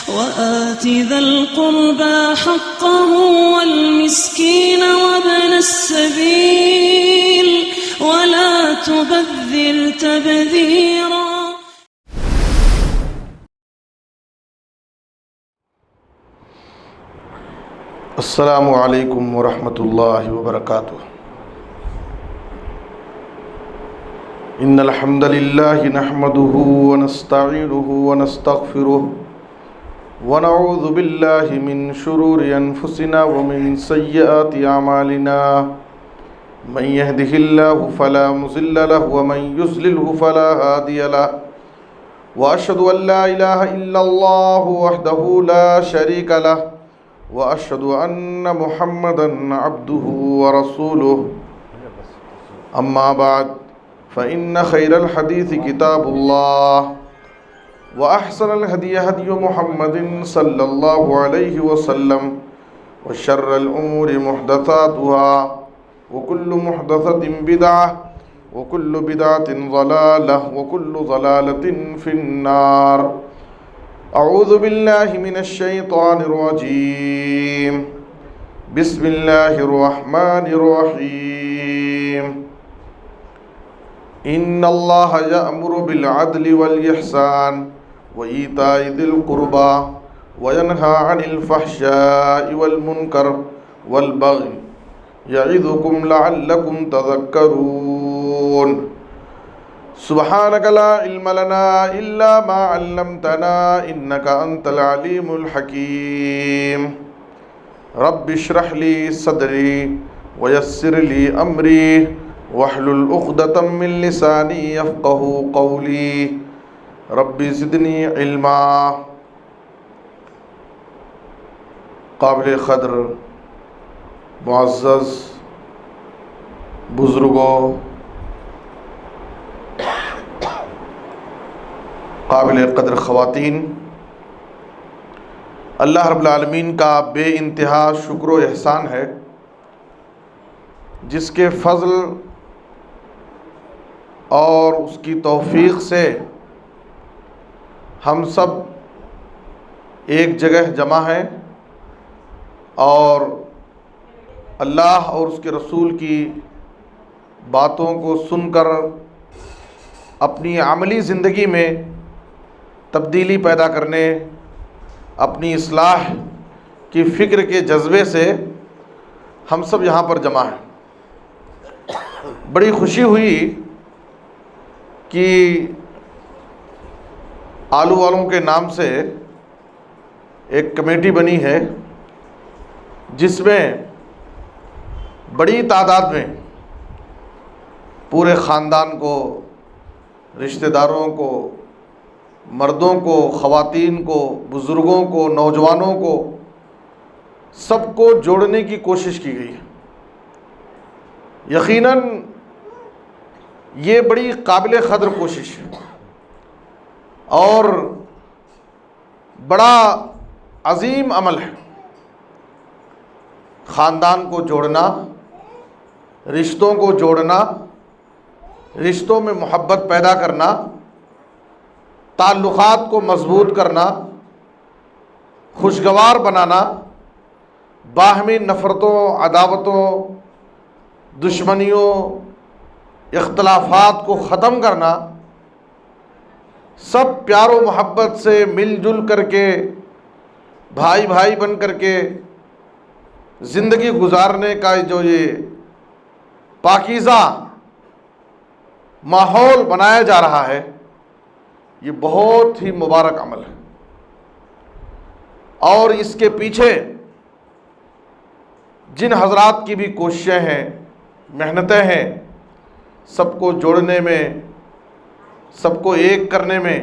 وآت ذا القربى حقه والمسكين وابن السبيل ولا تبذر تبذيرا. السلام علیکم ورحمۃ اللہ وبرکاتہ. ان الحمد للہ نحمده ونستعینه ونستغفره ونعوذ باللہ من شرور انفسنا ومن سیئات اعمالنا. من يهده الله فلا مضل له ومن يضلل فلا هادي له. واشهد ان لا اله الا الله وحده لا شريك له واشهد ان محمدا عبده ورسوله. اما بعد فان خير الحديث كتاب الله واحسن الهدي هدي محمد صلى الله عليه وسلم وشر الامور محدثاتها وكل محدثة بدعة وكل بدعة ضلالة وكل ضلالة في النار. اعوذ باللہ من الشیطان الرجیم. بسم اللہ الرحمن الرحیم. ان اللہ یأمر بالعدل والاحسان وایتاء ذی القربى وینہی عن الفحشاء والمنکر والبغی یعظکم لعلکم تذکرون. سبحانک لا علم لنا الا ما علمتنا انک انت العلیم الحکیم. رب اشرح لی صدری ویسر لی امری واحلل عقدۃ من لسانی یفقہوا قولی. رب زدنی علما. قابل قدر معزز بزرگوں، قابل قدر خواتین، اللہ رب العالمین کا بے انتہا شکر و احسان ہے جس کے فضل اور اس کی توفیق سے ہم سب ایک جگہ جمع ہیں اور اللہ اور اس کے رسول کی باتوں کو سن کر اپنی عملی زندگی میں تبدیلی پیدا کرنے، اپنی اصلاح کی فکر کے جذبے سے ہم سب یہاں پر جمع ہیں. بڑی خوشی ہوئی کہ آلو والوں کے نام سے ایک کمیٹی بنی ہے جس میں بڑی تعداد میں پورے خاندان کو، رشتہ داروں کو، مردوں کو، خواتین کو، بزرگوں کو، نوجوانوں کو، سب کو جوڑنے کی کوشش کی گئی ہے. یقیناً یہ بڑی قابل قدر کوشش ہے اور بڑا عظیم عمل ہے. خاندان کو جوڑنا، رشتوں کو جوڑنا، رشتوں میں محبت پیدا کرنا، تعلقات کو مضبوط کرنا، خوشگوار بنانا، باہمی نفرتوں، عداوتوں، دشمنیوں، اختلافات کو ختم کرنا، سب پیار و محبت سے مل جل کر کے، بھائی بھائی بن کر کے زندگی گزارنے کا جو یہ پاکیزہ ماحول بنایا جا رہا ہے، یہ بہت ہی مبارک عمل ہے. اور اس کے پیچھے جن حضرات کی بھی کوششیں ہیں، محنتیں ہیں، سب کو جوڑنے میں، سب کو ایک کرنے میں،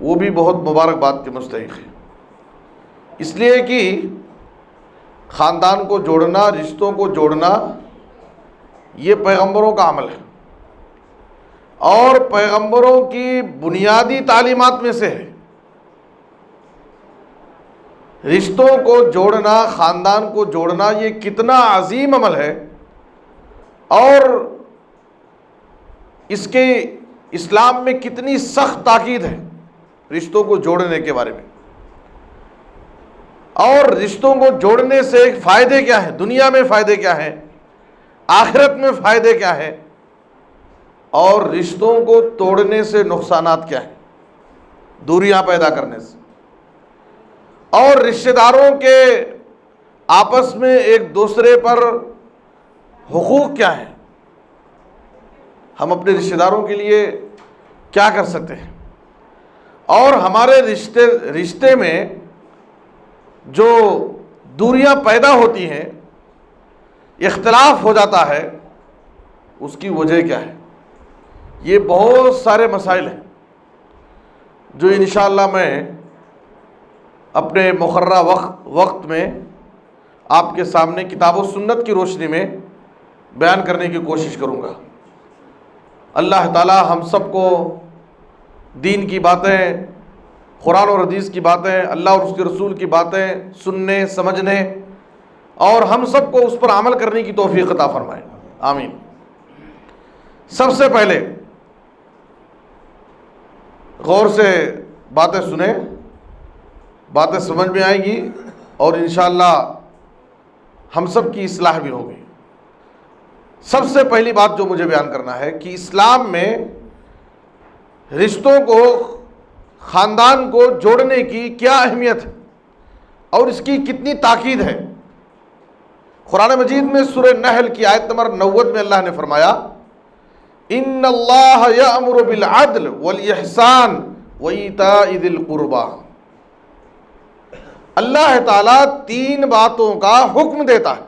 وہ بھی بہت مبارک بات کے مستحق ہے. اس لیے کہ خاندان کو جوڑنا، رشتوں کو جوڑنا، یہ پیغمبروں کا عمل ہے اور پیغمبروں کی بنیادی تعلیمات میں سے ہے. رشتوں کو جوڑنا، خاندان کو جوڑنا، یہ کتنا عظیم عمل ہے اور اس کے اسلام میں کتنی سخت تاکید ہے رشتوں کو جوڑنے کے بارے میں. اور رشتوں کو جوڑنے سے فائدے کیا ہیں, دنیا میں فائدے کیا ہیں, آخرت میں فائدے کیا ہیں, اور رشتوں کو توڑنے سے نقصانات کیا ہیں, دوریاں پیدا کرنے سے, اور رشتہ داروں کے آپس میں ایک دوسرے پر حقوق کیا ہیں, ہم اپنے رشتہ داروں کے لیے کیا کر سکتے ہیں, اور ہمارے رشتے میں جو دوریاں پیدا ہوتی ہیں, اختلاف ہو جاتا ہے, اس کی وجہ کیا ہے. یہ بہت سارے مسائل ہیں جو انشاءاللہ میں اپنے مقررہ وقت میں آپ کے سامنے کتاب و سنت کی روشنی میں بیان کرنے کی کوشش کروں گا. اللہ تعالی ہم سب کو دین کی باتیں, قرآن اور حدیث کی باتیں, اللہ اور اس کے رسول کی باتیں سننے, سمجھنے, اور ہم سب کو اس پر عمل کرنے کی توفیق عطا فرمائے, آمین. سب سے پہلے غور سے باتیں سنیں, باتیں سمجھ میں آئیں گی, اور انشاءاللہ ہم سب کی اصلاح بھی ہوگی. سب سے پہلی بات جو مجھے بیان کرنا ہے کہ اسلام میں رشتوں کو, خاندان کو جوڑنے کی کیا اہمیت ہے اور اس کی کتنی تاکید ہے. قرآن مجید میں سورہ نحل کی آیت نمبر 90 میں اللہ نے فرمایا, ان اللہ یأمر بالعدل والاحسان وایتاء ذی القربی. اللہ تعالیٰ 3 باتوں کا حکم دیتا ہے,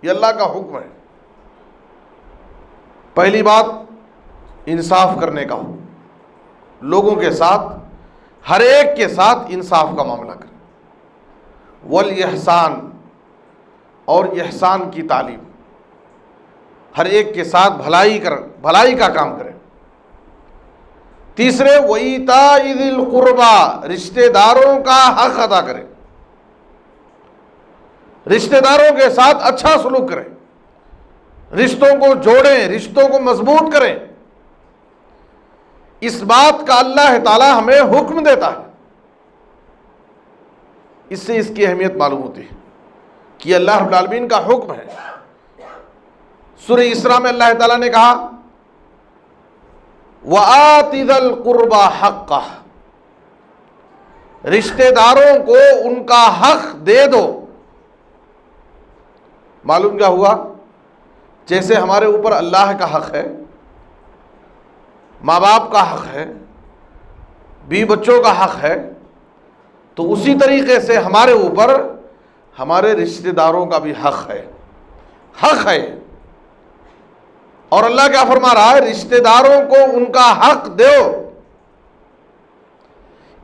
یہ اللہ کا حکم ہے. پہلی بات انصاف کرنے کا حکم, لوگوں کے ساتھ, ہر ایک کے ساتھ انصاف کا معاملہ کریں. والاحسان, اور احسان کی تعلیم, ہر ایک کے ساتھ بھلائی کا کام کریں. تیسرے وایتاء ذی القربی, رشتہ داروں کا حق ادا کریں, رشتہ داروں کے ساتھ اچھا سلوک کریں, رشتوں کو جوڑیں, رشتوں کو مضبوط کریں. اس بات کا اللہ تعالی ہمیں حکم دیتا ہے. اس سے اس کی اہمیت معلوم ہوتی ہے کہ یہ اللہ رب العالمین کا حکم ہے. سورہ اسراء میں اللہ تعالیٰ نے کہا وَآتِ ذَا الْقُرْبَى حَقَّهُ, رشتہ داروں کو ان کا حق دے دو. معلوم کیا ہوا, جیسے ہمارے اوپر اللہ کا حق ہے, ماں باپ کا حق ہے, بیوی بچوں کا حق ہے, تو اسی طریقے سے ہمارے اوپر ہمارے رشتہ داروں کا بھی حق ہے. اور اللہ کیا فرما رہا ہے, رشتہ داروں کو ان کا حق دو.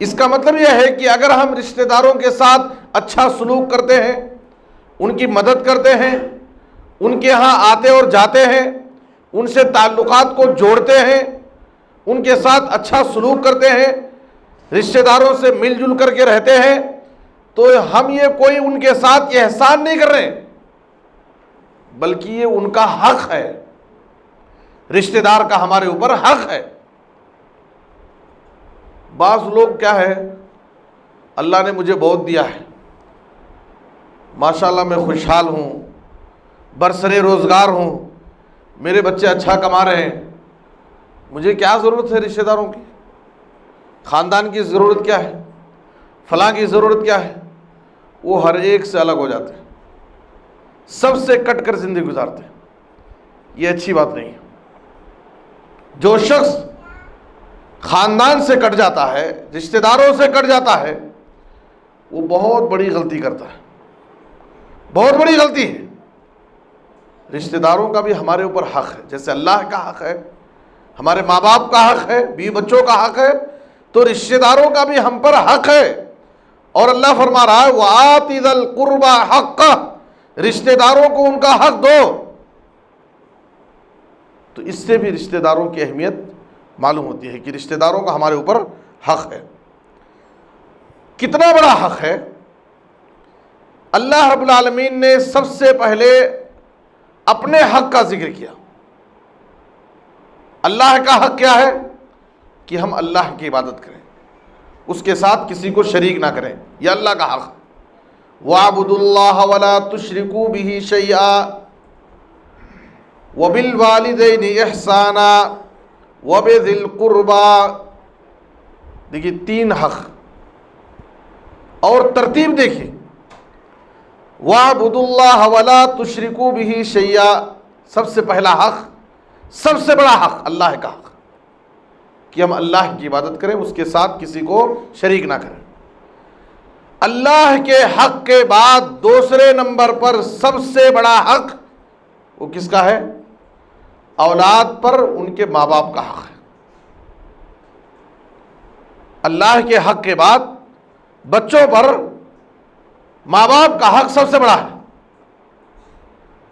اس کا مطلب یہ ہے کہ اگر ہم رشتہ داروں کے ساتھ اچھا سلوک کرتے ہیں, ان کی مدد کرتے ہیں, ان کے ہاں آتے اور جاتے ہیں, ان سے تعلقات کو جوڑتے ہیں, ان کے ساتھ اچھا سلوک کرتے ہیں, رشتہ داروں سے مل جل کر کے رہتے ہیں, تو ہم یہ کوئی ان کے ساتھ یہ احسان نہیں کر رہے, بلکہ یہ ان کا حق ہے. رشتہ دار کا ہمارے اوپر حق ہے. بعض لوگ کیا ہے, اللہ نے مجھے بہت دیا ہے, ماشاءاللہ میں خوشحال ہوں, برسر روزگار ہوں, میرے بچے اچھا کما رہے ہیں, مجھے کیا ضرورت ہے رشتہ داروں کی, خاندان کی ضرورت کیا ہے, فلاں کی ضرورت کیا ہے. وہ ہر ایک سے الگ ہو جاتے ہیں, سب سے کٹ کر زندگی گزارتے ہیں. یہ اچھی بات نہیں ہے. جو شخص خاندان سے کٹ جاتا ہے, رشتہ داروں سے کٹ جاتا ہے, وہ بہت بڑی غلطی کرتا ہے, بہت بڑی غلطی ہے. رشتہ داروں کا بھی ہمارے اوپر حق ہے, جیسے اللہ کا حق ہے, ہمارے ماں باپ کا حق ہے, بیوی بچوں کا حق ہے, تو رشتہ داروں کا بھی ہم پر حق ہے. اور اللہ فرما رہا ہے وَآتِ ذَا الْقُرْبَى حَقَّهُ, رشتہ داروں کو ان کا حق دو. تو اس سے بھی رشتہ داروں کی اہمیت معلوم ہوتی ہے کہ رشتہ داروں کا ہمارے اوپر حق ہے. کتنا بڑا حق ہے. اللہ رب العالمین نے سب سے پہلے اپنے حق کا ذکر کیا. اللہ کا حق کیا ہے کہ ہم اللہ کی عبادت کریں, اس کے ساتھ کسی کو شریک نہ کریں، یہ اللہ کا حق ہے۔ وَاعْبُدُوا اللَّهَ وَلَا تُشْرِكُوا بِهِ شَيْئًا وَبِالْوَالِدَيْنِ إِحْسَانًا وَبِذِي الْقُرْبَى۔ دیکھیے 3 حق، اور ترتیب دیکھیے، وَاعْبُدُوا اللَّهَ وَلَا تُشْرِكُوا بِهِ شَيْئًا، سب سے پہلا حق، سب سے بڑا حق اللہ کا حق کہ ہم اللہ کی عبادت کریں، اس کے ساتھ کسی کو شریک نہ کریں۔ اللہ کے حق کے بعد دوسرے نمبر پر سب سے بڑا حق وہ کس کا ہے؟ اولاد پر ان کے ماں باپ کا حق ہے۔ اللہ کے حق کے بعد بچوں پر ماں باپ کا حق سب سے بڑا ہے۔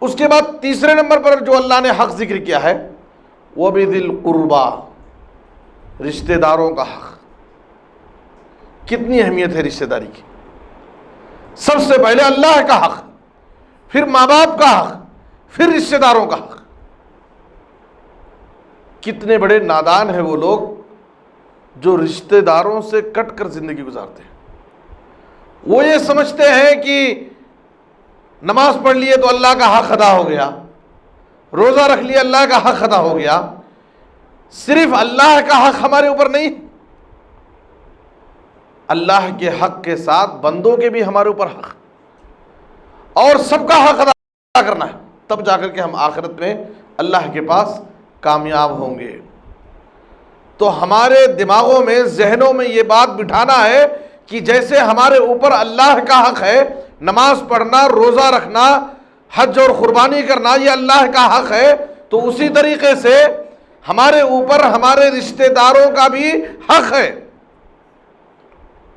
اس کے بعد تیسرے نمبر پر جو اللہ نے حق ذکر کیا ہے وہ بِذِی الْقُرْبَى، رشتہ داروں کا حق۔ کتنی اہمیت ہے رشتہ داری کی؟ سب سے پہلے اللہ کا حق، پھر ماں باپ کا حق، پھر رشتہ داروں کا حق۔ کتنے بڑے نادان ہیں وہ لوگ جو رشتہ داروں سے کٹ کر زندگی گزارتے ہیں۔ وہ یہ سمجھتے ہیں کہ نماز پڑھ لیے تو اللہ کا حق ادا ہو گیا، روزہ رکھ لیا اللہ کا حق ادا ہو گیا۔ صرف اللہ کا حق ہمارے اوپر نہیں، اللہ کے حق کے ساتھ بندوں کے بھی ہمارے اوپر حق، اور سب کا حق ادا کرنا ہے، تب جا کر کے ہم آخرت میں اللہ کے پاس کامیاب ہوں گے۔ تو ہمارے دماغوں میں، ذہنوں میں یہ بات بٹھانا ہے کہ جیسے ہمارے اوپر اللہ کا حق ہے، نماز پڑھنا، روزہ رکھنا، حج اور قربانی کرنا یہ اللہ کا حق ہے، تو اسی طریقے سے ہمارے اوپر ہمارے رشتہ داروں کا بھی حق ہے،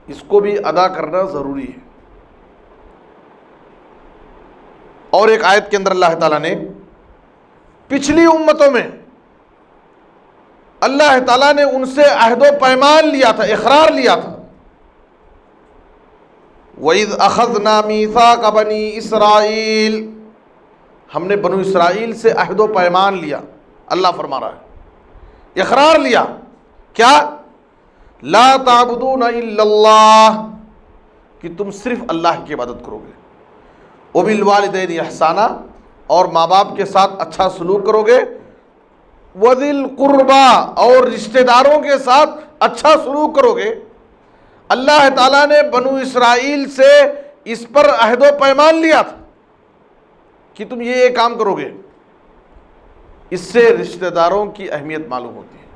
اس کو بھی ادا کرنا ضروری ہے۔ اور ایک آیت کے اندر اللہ تعالیٰ نے پچھلی امتوں میں اللہ تعالیٰ نے ان سے عہد و پیمان لیا تھا، اقرار لیا تھا۔ وَإِذْ أَخَذْنَا مِيثَاقَ بَنِي إِسْرَائِيلَ، ہم نے بنو اسرائیل سے عہد و پیمان لیا، اللہ فرما رہا ہے، اقرار لیا، کیا؟ لا تعبدون الا اللہ، کہ تم صرف اللہ کی عبادت کرو گے، وبالوالدین احسانا، اور ماں باپ کے ساتھ اچھا سلوک کرو گے، وذی القربا، اور رشتہ داروں کے ساتھ اچھا سلوک کرو گے۔ اللہ تعالیٰ نے بنو اسرائیل سے اس پر عہد و پیمان لیا تھا کہ تم یہ کام کرو گے۔ اس سے رشتہ داروں کی اہمیت معلوم ہوتی ہے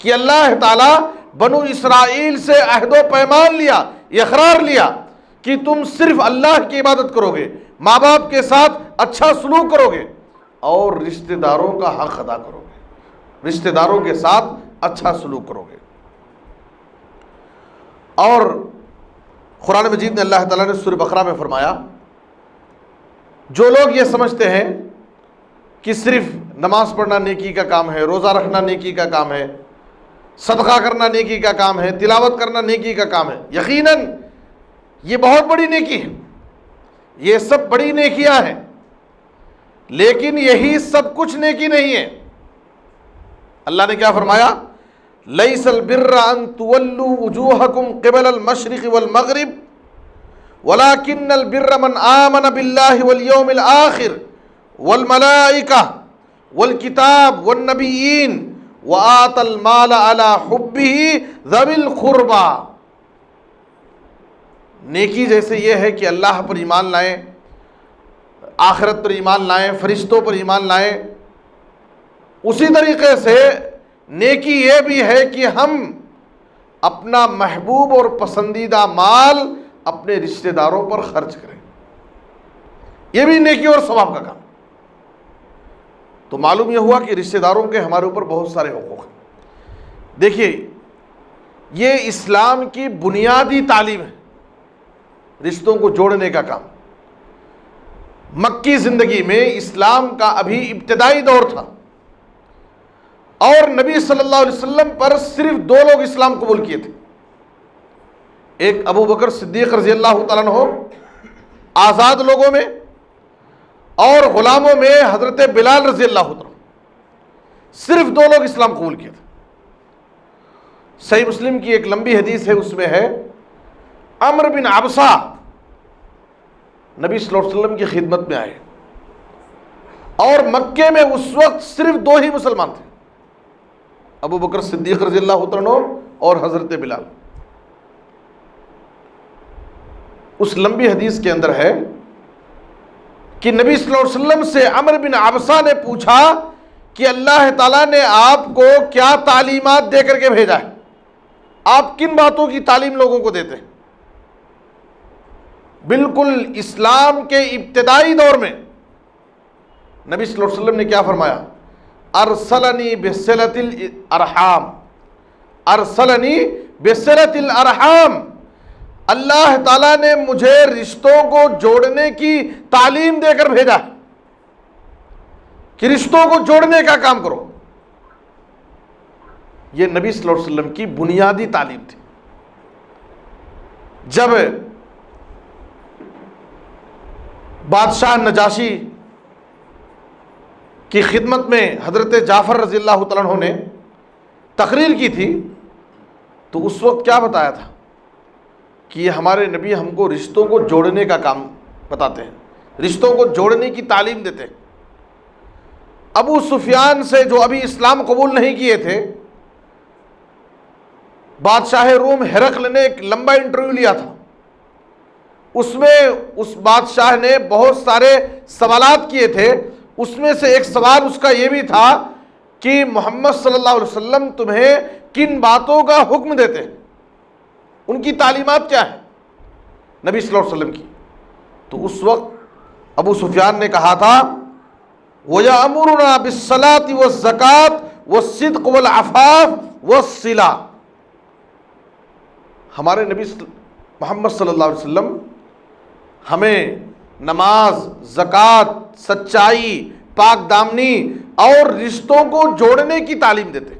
کہ اللہ تعالیٰ بنو اسرائیل سے عہد و پیمان لیا، اقرار لیا کہ تم صرف اللہ کی عبادت کرو گے، ماں باپ کے ساتھ اچھا سلوک کرو گے، اور رشتہ داروں کا حق ادا کرو گے، رشتہ داروں کے ساتھ اچھا سلوک کرو گے۔ اور قرآن مجید نے اللہ تعالیٰ نے سورہ بقرہ میں فرمایا، جو لوگ یہ سمجھتے ہیں کہ صرف نماز پڑھنا نیکی کا کام ہے، روزہ رکھنا نیکی کا کام ہے، صدقہ کرنا نیکی کا کام ہے، تلاوت کرنا نیکی کا کام ہے، یقیناً یہ بہت بڑی نیکی ہے، یہ سب بڑی نیکیاں ہیں، لیکن یہی سب کچھ نیکی نہیں ہے۔ اللہ نے کیا فرمایا؟ لیس البر ان تولوا وجوہکم قبل المشرق والمغرب ولکن البر من آمن باللہ والیوم الآخر والملائکہ والکتاب والنبیین وآت المال علی حبہ ذوی القربى۔ نیکی جیسے یہ ہے کہ اللہ پر ایمان لائیں، آخرت پر ایمان لائیں، فرشتوں پر ایمان لائیں، اسی طریقے سے نیکی یہ بھی ہے کہ ہم اپنا محبوب اور پسندیدہ مال اپنے رشتہ داروں پر خرچ کریں، یہ بھی نیکی اور ثواب کا کام۔ تو معلوم یہ ہوا کہ رشتہ داروں کے ہمارے اوپر بہت سارے حقوق ہیں۔ دیکھیے یہ اسلام کی بنیادی تعلیم ہے، رشتوں کو جوڑنے کا کام۔ مکی زندگی میں اسلام کا ابھی ابتدائی دور تھا، اور نبی صلی اللہ علیہ وسلم پر صرف 2 لوگ اسلام قبول کیے تھے، ایک ابو بکر صدیق رضی اللہ تعالیٰ عنہ آزاد لوگوں میں، اور غلاموں میں حضرت بلال رضی اللہ عنہ، صرف 2 لوگ اسلام قبول کیے تھے۔ صحیح مسلم کی ایک لمبی حدیث ہے، اس میں ہے عمرو بن عبسہ نبی صلی اللہ علیہ وسلم کی خدمت میں آئے، اور مکے میں اس وقت صرف 2 ہی مسلمان تھے، ابو بکر صدیق رضی اللہ عنہ اور حضرت بلال۔ اس لمبی حدیث کے اندر ہے کہ نبی صلی اللہ علیہ وسلم سے عمرو بن عبسہ نے پوچھا کہ اللہ تعالیٰ نے آپ کو کیا تعلیمات دے کر کے بھیجا ہے، آپ کن باتوں کی تعلیم لوگوں کو دیتے ہیں؟ بالکل اسلام کے ابتدائی دور میں نبی صلی اللہ علیہ وسلم نے کیا فرمایا؟ ارسلنی بصلۃ الارحام، ارسلنی بصلۃ الارحام، اللہ تعالیٰ نے مجھے رشتوں کو جوڑنے کی تعلیم دے کر بھیجا ہے کہ رشتوں کو جوڑنے کا کام کرو۔ یہ نبی صلی اللہ علیہ وسلم کی بنیادی تعلیم تھی۔ جب بادشاہ نجاشی کی خدمت میں حضرت جعفر رضی اللہ تعالیٰ عنہ نے تقریر کی تھی تو اس وقت کیا بتایا تھا کہ یہ ہمارے نبی ہم کو رشتوں کو جوڑنے کا کام بتاتے ہیں، رشتوں کو جوڑنے کی تعلیم دیتے ہیں۔ ابو سفیان سے جو ابھی اسلام قبول نہیں کیے تھے، بادشاہ روم ہرقل نے ایک لمبا انٹرویو لیا تھا، اس میں اس بادشاہ نے بہت سارے سوالات کیے تھے، اس میں سے ایک سوال اس کا یہ بھی تھا کہ محمد صلی اللہ علیہ وسلم تمہیں کن باتوں کا حکم دیتے ہیں، ان کی تعلیمات کیا ہے نبی صلی اللہ علیہ وسلم کی؟ تو اس وقت ابو سفیان نے کہا تھا وَيَأْمُرُنَا بِالصَّلَاةِ وَالزَّكَاةِ وَالصِّدْقِ وَالْعَفَافِ وَالصِّلَةِ، ہمارے نبی محمد صلی اللہ علیہ وسلم ہمیں نماز، زکوٰۃ، سچائی، پاک دامنی اور رشتوں کو جوڑنے کی تعلیم دیتے۔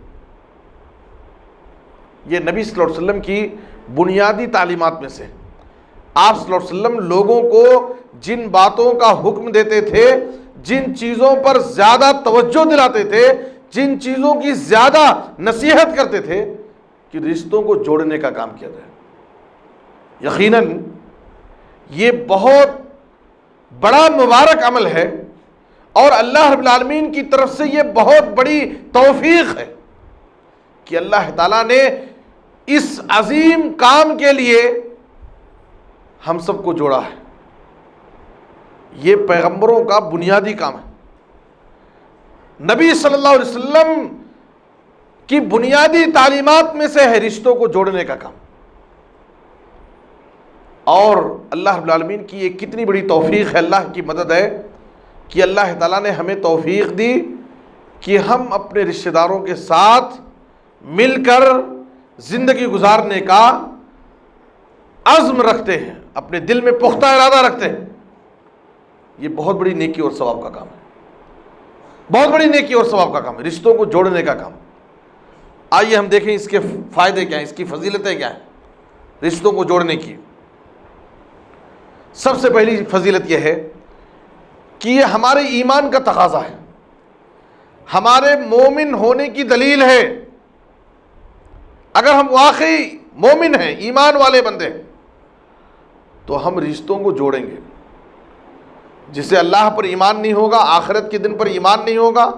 یہ نبی صلی اللہ علیہ وسلم کی بنیادی تعلیمات میں سے۔ آپ صلی اللہ علیہ وسلم لوگوں کو جن باتوں کا حکم دیتے تھے، جن چیزوں پر زیادہ توجہ دلاتے تھے، جن چیزوں کی زیادہ نصیحت کرتے تھے کہ رشتوں کو جوڑنے کا کام کیا جائے۔ یقیناً یہ بہت بڑا مبارک عمل ہے اور اللہ رب العالمین کی طرف سے یہ بہت بڑی توفیق ہے کہ اللہ تعالیٰ نے اس عظیم کام کے لیے ہم سب کو جوڑا ہے۔ یہ پیغمبروں کا بنیادی کام ہے۔ نبی صلی اللہ علیہ وسلم کی بنیادی تعلیمات میں سے ہے رشتوں کو جوڑنے کا کام، اور اللہ رب العالمین کی یہ کتنی بڑی توفیق ہے، اللہ کی مدد ہے کہ اللہ تعالیٰ نے ہمیں توفیق دی کہ ہم اپنے رشتہ داروں کے ساتھ مل کر زندگی گزارنے کا عزم رکھتے ہیں، اپنے دل میں پختہ ارادہ رکھتے ہیں۔ یہ بہت بڑی نیکی اور ثواب کا کام ہے، بہت بڑی نیکی اور ثواب کا کام ہے، رشتوں کو جوڑنے کا کام۔ آئیے ہم دیکھیں اس کے فائدے کیا ہیں، اس کی فضیلتیں کیا ہیں رشتوں کو جوڑنے کی۔ سب سے پہلی فضیلت یہ ہے کہ یہ ہمارے ایمان کا تقاضا ہے، ہمارے مومن ہونے کی دلیل ہے۔ اگر ہم واقعی مومن ہیں، ایمان والے بندے ہیں، تو ہم رشتوں کو جوڑیں گے۔ جسے اللہ پر ایمان نہیں ہوگا، آخرت کے دن پر ایمان نہیں ہوگا،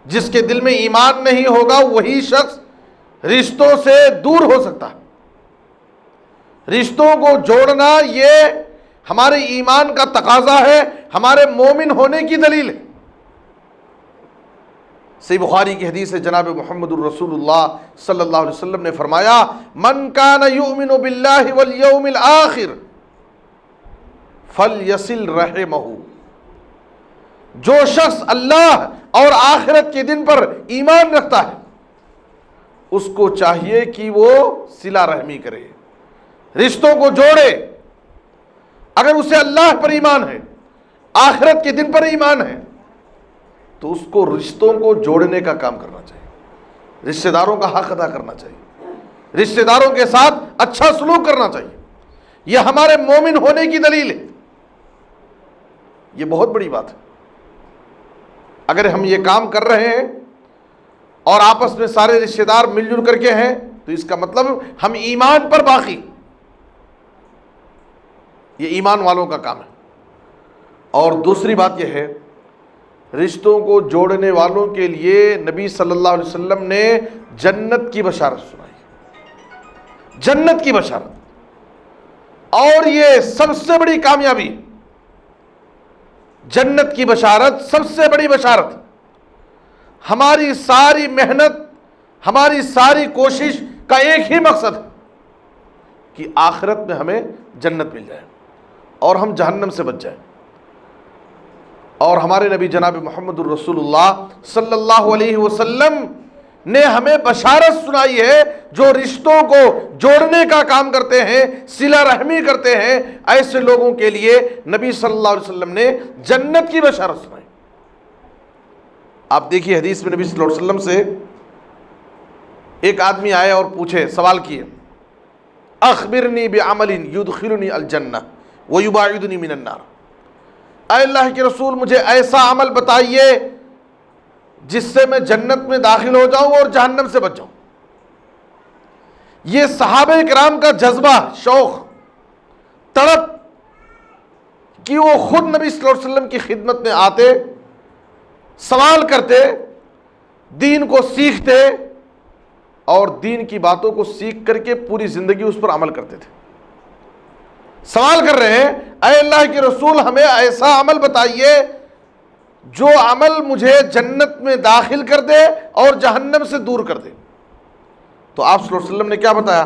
جس کے دل میں ایمان نہیں ہوگا، وہی شخص رشتوں سے دور ہو سکتا ہے۔ رشتوں کو جوڑنا یہ ہمارے ایمان کا تقاضا ہے، ہمارے مومن ہونے کی دلیل ہے۔ صحیح بخاری کی حدیث ہے، جناب محمد الرسول اللہ صلی اللہ علیہ وسلم نے فرمایا من کان یؤمن باللہ والیوم الآخر فلیصل رحمہ، جو شخص اللہ اور آخرت کے دن پر ایمان رکھتا ہے اس کو چاہیے کہ وہ صلہ رحمی کرے، رشتوں کو جوڑے۔ اگر اسے اللہ پر ایمان ہے، آخرت کے دن پر ایمان ہے، تو اس کو رشتوں کو جوڑنے کا کام کرنا چاہیے، رشتہ داروں کا حق ادا کرنا چاہیے، رشتہ داروں کے ساتھ اچھا سلوک کرنا چاہیے۔ یہ ہمارے مومن ہونے کی دلیل ہے، یہ بہت بڑی بات ہے۔ اگر ہم یہ کام کر رہے ہیں اور آپس میں سارے رشتہ دار مل جل کر کے ہیں، تو اس کا مطلب ہم ایمان پر باقی، یہ ایمان والوں کا کام ہے۔ اور دوسری بات یہ ہے، رشتوں کو جوڑنے والوں کے لیے نبی صلی اللہ علیہ وسلم نے جنت کی بشارت سنائی، جنت کی بشارت، اور یہ سب سے بڑی کامیابی، جنت کی بشارت سب سے بڑی بشارت۔ ہماری ساری محنت، ہماری ساری کوشش کا ایک ہی مقصد ہے کہ آخرت میں ہمیں جنت مل جائے اور ہم جہنم سے بچ جائیں۔ اور ہمارے نبی جناب محمد الرسول اللہ صلی اللہ علیہ وسلم نے ہمیں بشارت سنائی ہے، جو رشتوں کو جوڑنے کا کام کرتے ہیں، صلہ رحمی کرتے ہیں، ایسے لوگوں کے لیے نبی صلی اللہ علیہ وسلم نے جنت کی بشارت سنائی۔ آپ دیکھیے حدیث میں نبی صلی اللہ علیہ وسلم سے ایک آدمی آئے اور پوچھے، سوال کیے، اخبرنی بعمل یدخلنی الجنہ ویباعدنی من النار، اے اللہ کے رسول مجھے ایسا عمل بتائیے جس سے میں جنت میں داخل ہو جاؤں اور جہنم سے بچ جاؤں۔ یہ صحابہ کرام کا جذبہ، شوق، تڑپ کہ وہ خود نبی صلی اللہ علیہ وسلم کی خدمت میں آتے، سوال کرتے، دین کو سیکھتے، اور دین کی باتوں کو سیکھ کر کے پوری زندگی اس پر عمل کرتے تھے۔ سوال کر رہے ہیں، اے اللہ کے رسول ہمیں ایسا عمل بتائیے جو عمل مجھے جنت میں داخل کر دے اور جہنم سے دور کر دے۔ تو آپ صلی اللہ علیہ وسلم نے کیا بتایا؟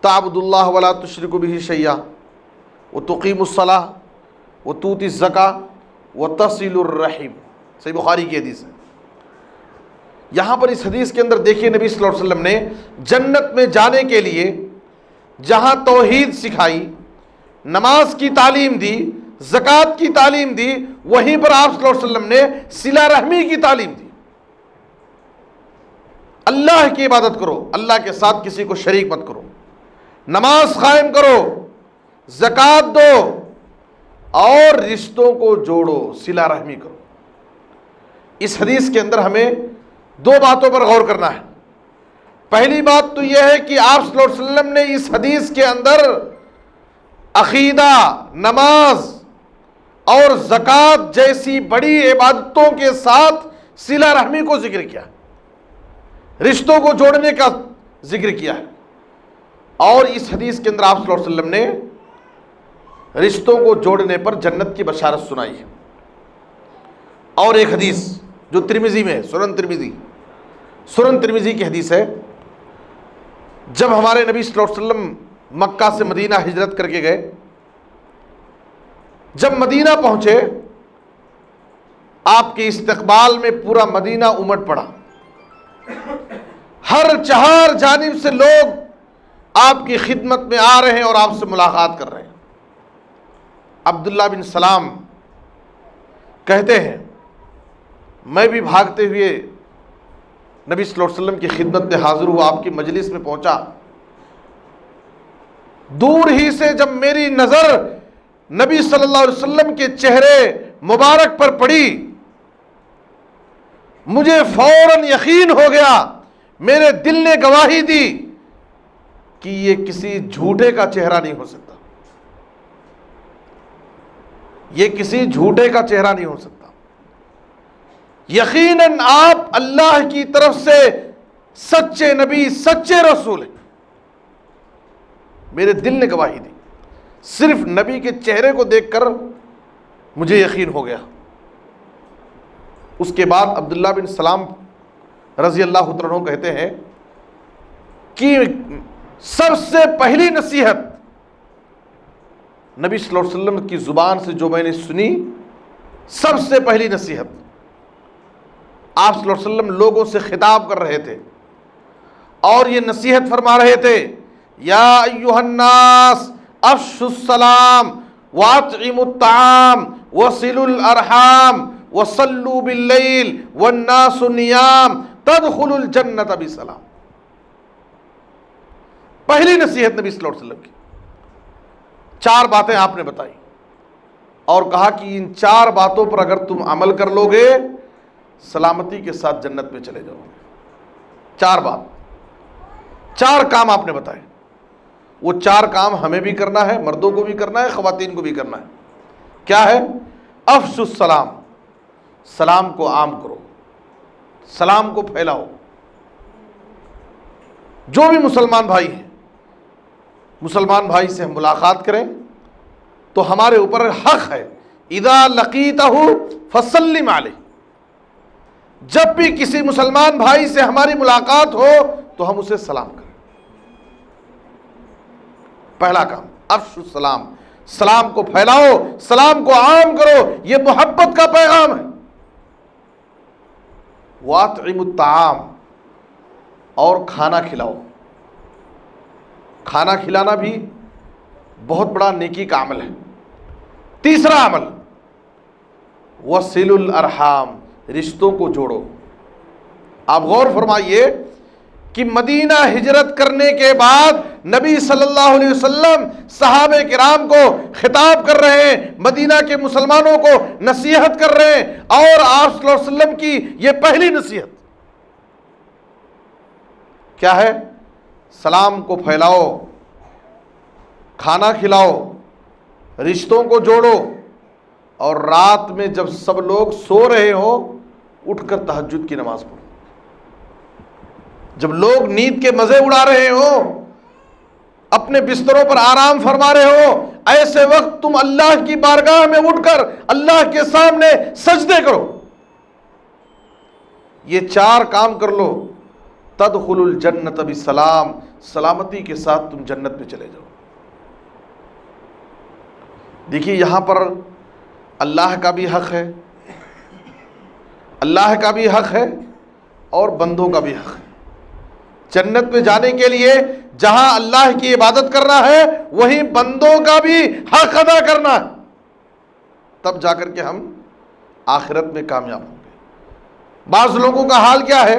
تعبد اللہ ولا تشرک بہ شیئا وتقیم الصلاۃ وتؤتی الزکاۃ وتصل الرحم، صحیح بخاری کی حدیث ہے۔ یہاں پر اس حدیث کے اندر دیکھیے نبی صلی اللہ علیہ وسلم نے جنت میں جانے کے لیے جہاں توحید سکھائی، نماز کی تعلیم دی، زکوٰۃ کی تعلیم دی، وہیں پر آپ صلی اللہ علیہ وسلم نے صلہ رحمی کی تعلیم دی۔ اللہ کی عبادت کرو، اللہ کے ساتھ کسی کو شریک مت کرو، نماز قائم کرو، زکوٰۃ دو، اور رشتوں کو جوڑو، صلہ رحمی کرو۔ اس حدیث کے اندر ہمیں دو باتوں پر غور کرنا ہے۔ پہلی بات تو یہ ہے کہ آپ صلی اللہ علیہ وسلم نے اس حدیث کے اندر عقیدہ، نماز اور زکوٰۃ جیسی بڑی عبادتوں کے ساتھ صلہ رحمی کو ذکر کیا، رشتوں کو جوڑنے کا ذکر کیا ہے۔ اور اس حدیث کے اندر آپ صلی اللہ علیہ وسلم نے رشتوں کو جوڑنے پر جنت کی بشارت سنائی ہے۔ اور ایک حدیث جو ترمذی میں ہے، سنن ترمذی کی حدیث ہے، جب ہمارے نبی صلی اللہ علیہ وسلم مکہ سے مدینہ ہجرت کر کے گئے، جب مدینہ پہنچے، آپ کے استقبال میں پورا مدینہ امٹ پڑا، ہر چہار جانب سے لوگ آپ کی خدمت میں آ رہے ہیں اور آپ سے ملاقات کر رہے ہیں۔ عبداللہ بن سلام کہتے ہیں، میں بھی بھاگتے ہوئے نبی صلی اللہ علیہ وسلم کی خدمت میں حاضر ہوا، آپ کی مجلس میں پہنچا۔ دور ہی سے جب میری نظر نبی صلی اللہ علیہ وسلم کے چہرے مبارک پر پڑی، مجھے فوراً یقین ہو گیا، میرے دل نے گواہی دی کہ یہ کسی جھوٹے کا چہرہ نہیں ہو سکتا، یہ کسی جھوٹے کا چہرہ نہیں ہو سکتا، یقیناً آپ اللہ کی طرف سے سچے نبی، سچے رسول ہیں۔ میرے دل نے گواہی دی، صرف نبی کے چہرے کو دیکھ کر مجھے یقین ہو گیا۔ اس کے بعد عبداللہ بن سلام رضی اللہ تعالیٰ عنہ کہتے ہیں کہ سب سے پہلی نصیحت نبی صلی اللہ علیہ وسلم کی زبان سے جو میں نے سنی، سب سے پہلی نصیحت، آپ صلی اللہ علیہ وسلم لوگوں سے خطاب کر رہے تھے اور یہ نصیحت فرما رہے تھے، یا ایھا الناس افشوا السلام واطعموا الطعام وصلوا الارحام وصلوا باللیل والناس نیام تدخلوا الجنۃ بسلام۔ پہلی نصیحت نبی صلی اللہ علیہ وسلم کی، چار باتیں آپ نے بتائی اور کہا کہ ان چار باتوں پر اگر تم عمل کر لو گے، سلامتی کے ساتھ جنت میں چلے جاؤ گے۔ 4 بات، 4 کام آپ نے بتائے، وہ 4 کام ہمیں بھی کرنا ہے، مردوں کو بھی کرنا ہے، خواتین کو بھی کرنا ہے۔ کیا ہے؟ افشوا السلام، سلام کو عام کرو، سلام کو پھیلاؤ۔ جو بھی مسلمان بھائی ہیں، مسلمان بھائی سے ہم ملاقات کریں تو ہمارے اوپر حق ہے، اذا لقیتہ فسلم علیہ، جب بھی کسی مسلمان بھائی سے ہماری ملاقات ہو تو ہم اسے سلام کریں۔ پہلا کام افشوا السلام، سلام کو پھیلاؤ، سلام کو عام کرو، یہ محبت کا پیغام ہے۔ وَأَطْعِمُوا الطَّعَامَ، اور کھانا کھلاؤ۔ کھانا کھلانا بھی بہت بڑا نیکی کا عمل ہے۔ تیسرا عمل وَصِلُوا الْأَرْحَامَ، رشتوں کو جوڑو۔ آپ غور فرمائیے کہ مدینہ ہجرت کرنے کے بعد نبی صلی اللہ علیہ وسلم صحابہ کرام کو خطاب کر رہے ہیں، مدینہ کے مسلمانوں کو نصیحت کر رہے ہیں، اور آپ صلی اللہ علیہ وسلم کی یہ پہلی نصیحت کیا ہے؟ سلام کو پھیلاؤ، کھانا کھلاؤ، رشتوں کو جوڑو، اور رات میں جب سب لوگ سو رہے ہو اٹھ کر تہجد کی نماز پڑھو۔ جب لوگ نیند کے مزے اڑا رہے ہو، اپنے بستروں پر آرام فرما رہے ہو، ایسے وقت تم اللہ کی بارگاہ میں اٹھ کر اللہ کے سامنے سجدے کرو۔ یہ 4 کام کر لو، تدخل الجنت بسلام، سلامتی کے ساتھ تم جنت میں چلے جاؤ۔ دیکھیے یہاں پر اللہ کا بھی حق ہے، اللہ کا بھی حق ہے اور بندوں کا بھی حق ہے۔ جنت میں جانے کے لیے جہاں اللہ کی عبادت کرنا ہے وہیں بندوں کا بھی حق ادا کرنا ہے، تب جا کر کے ہم آخرت میں کامیاب ہوں گے۔ بعض لوگوں کا حال کیا ہے؟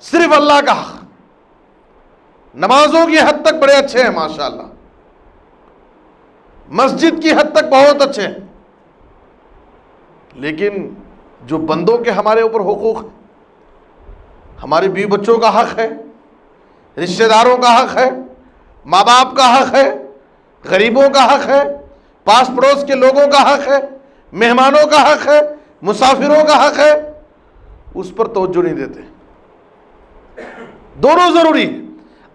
صرف اللہ کا حق، نمازوں کی حد تک بڑے اچھے ہیں ماشاءاللہ، مسجد کی حد تک بہت اچھے ہیں، لیکن جو بندوں کے ہمارے اوپر حقوق ہیں، ہمارے بیوی بچوں کا حق ہے، رشتہ داروں کا حق ہے، ماں باپ کا حق ہے، غریبوں کا حق ہے، پاس پڑوس کے لوگوں کا حق ہے، مہمانوں کا حق ہے، مسافروں کا حق ہے، اس پر توجہ نہیں دیتے۔ دونوں ضروری ہے،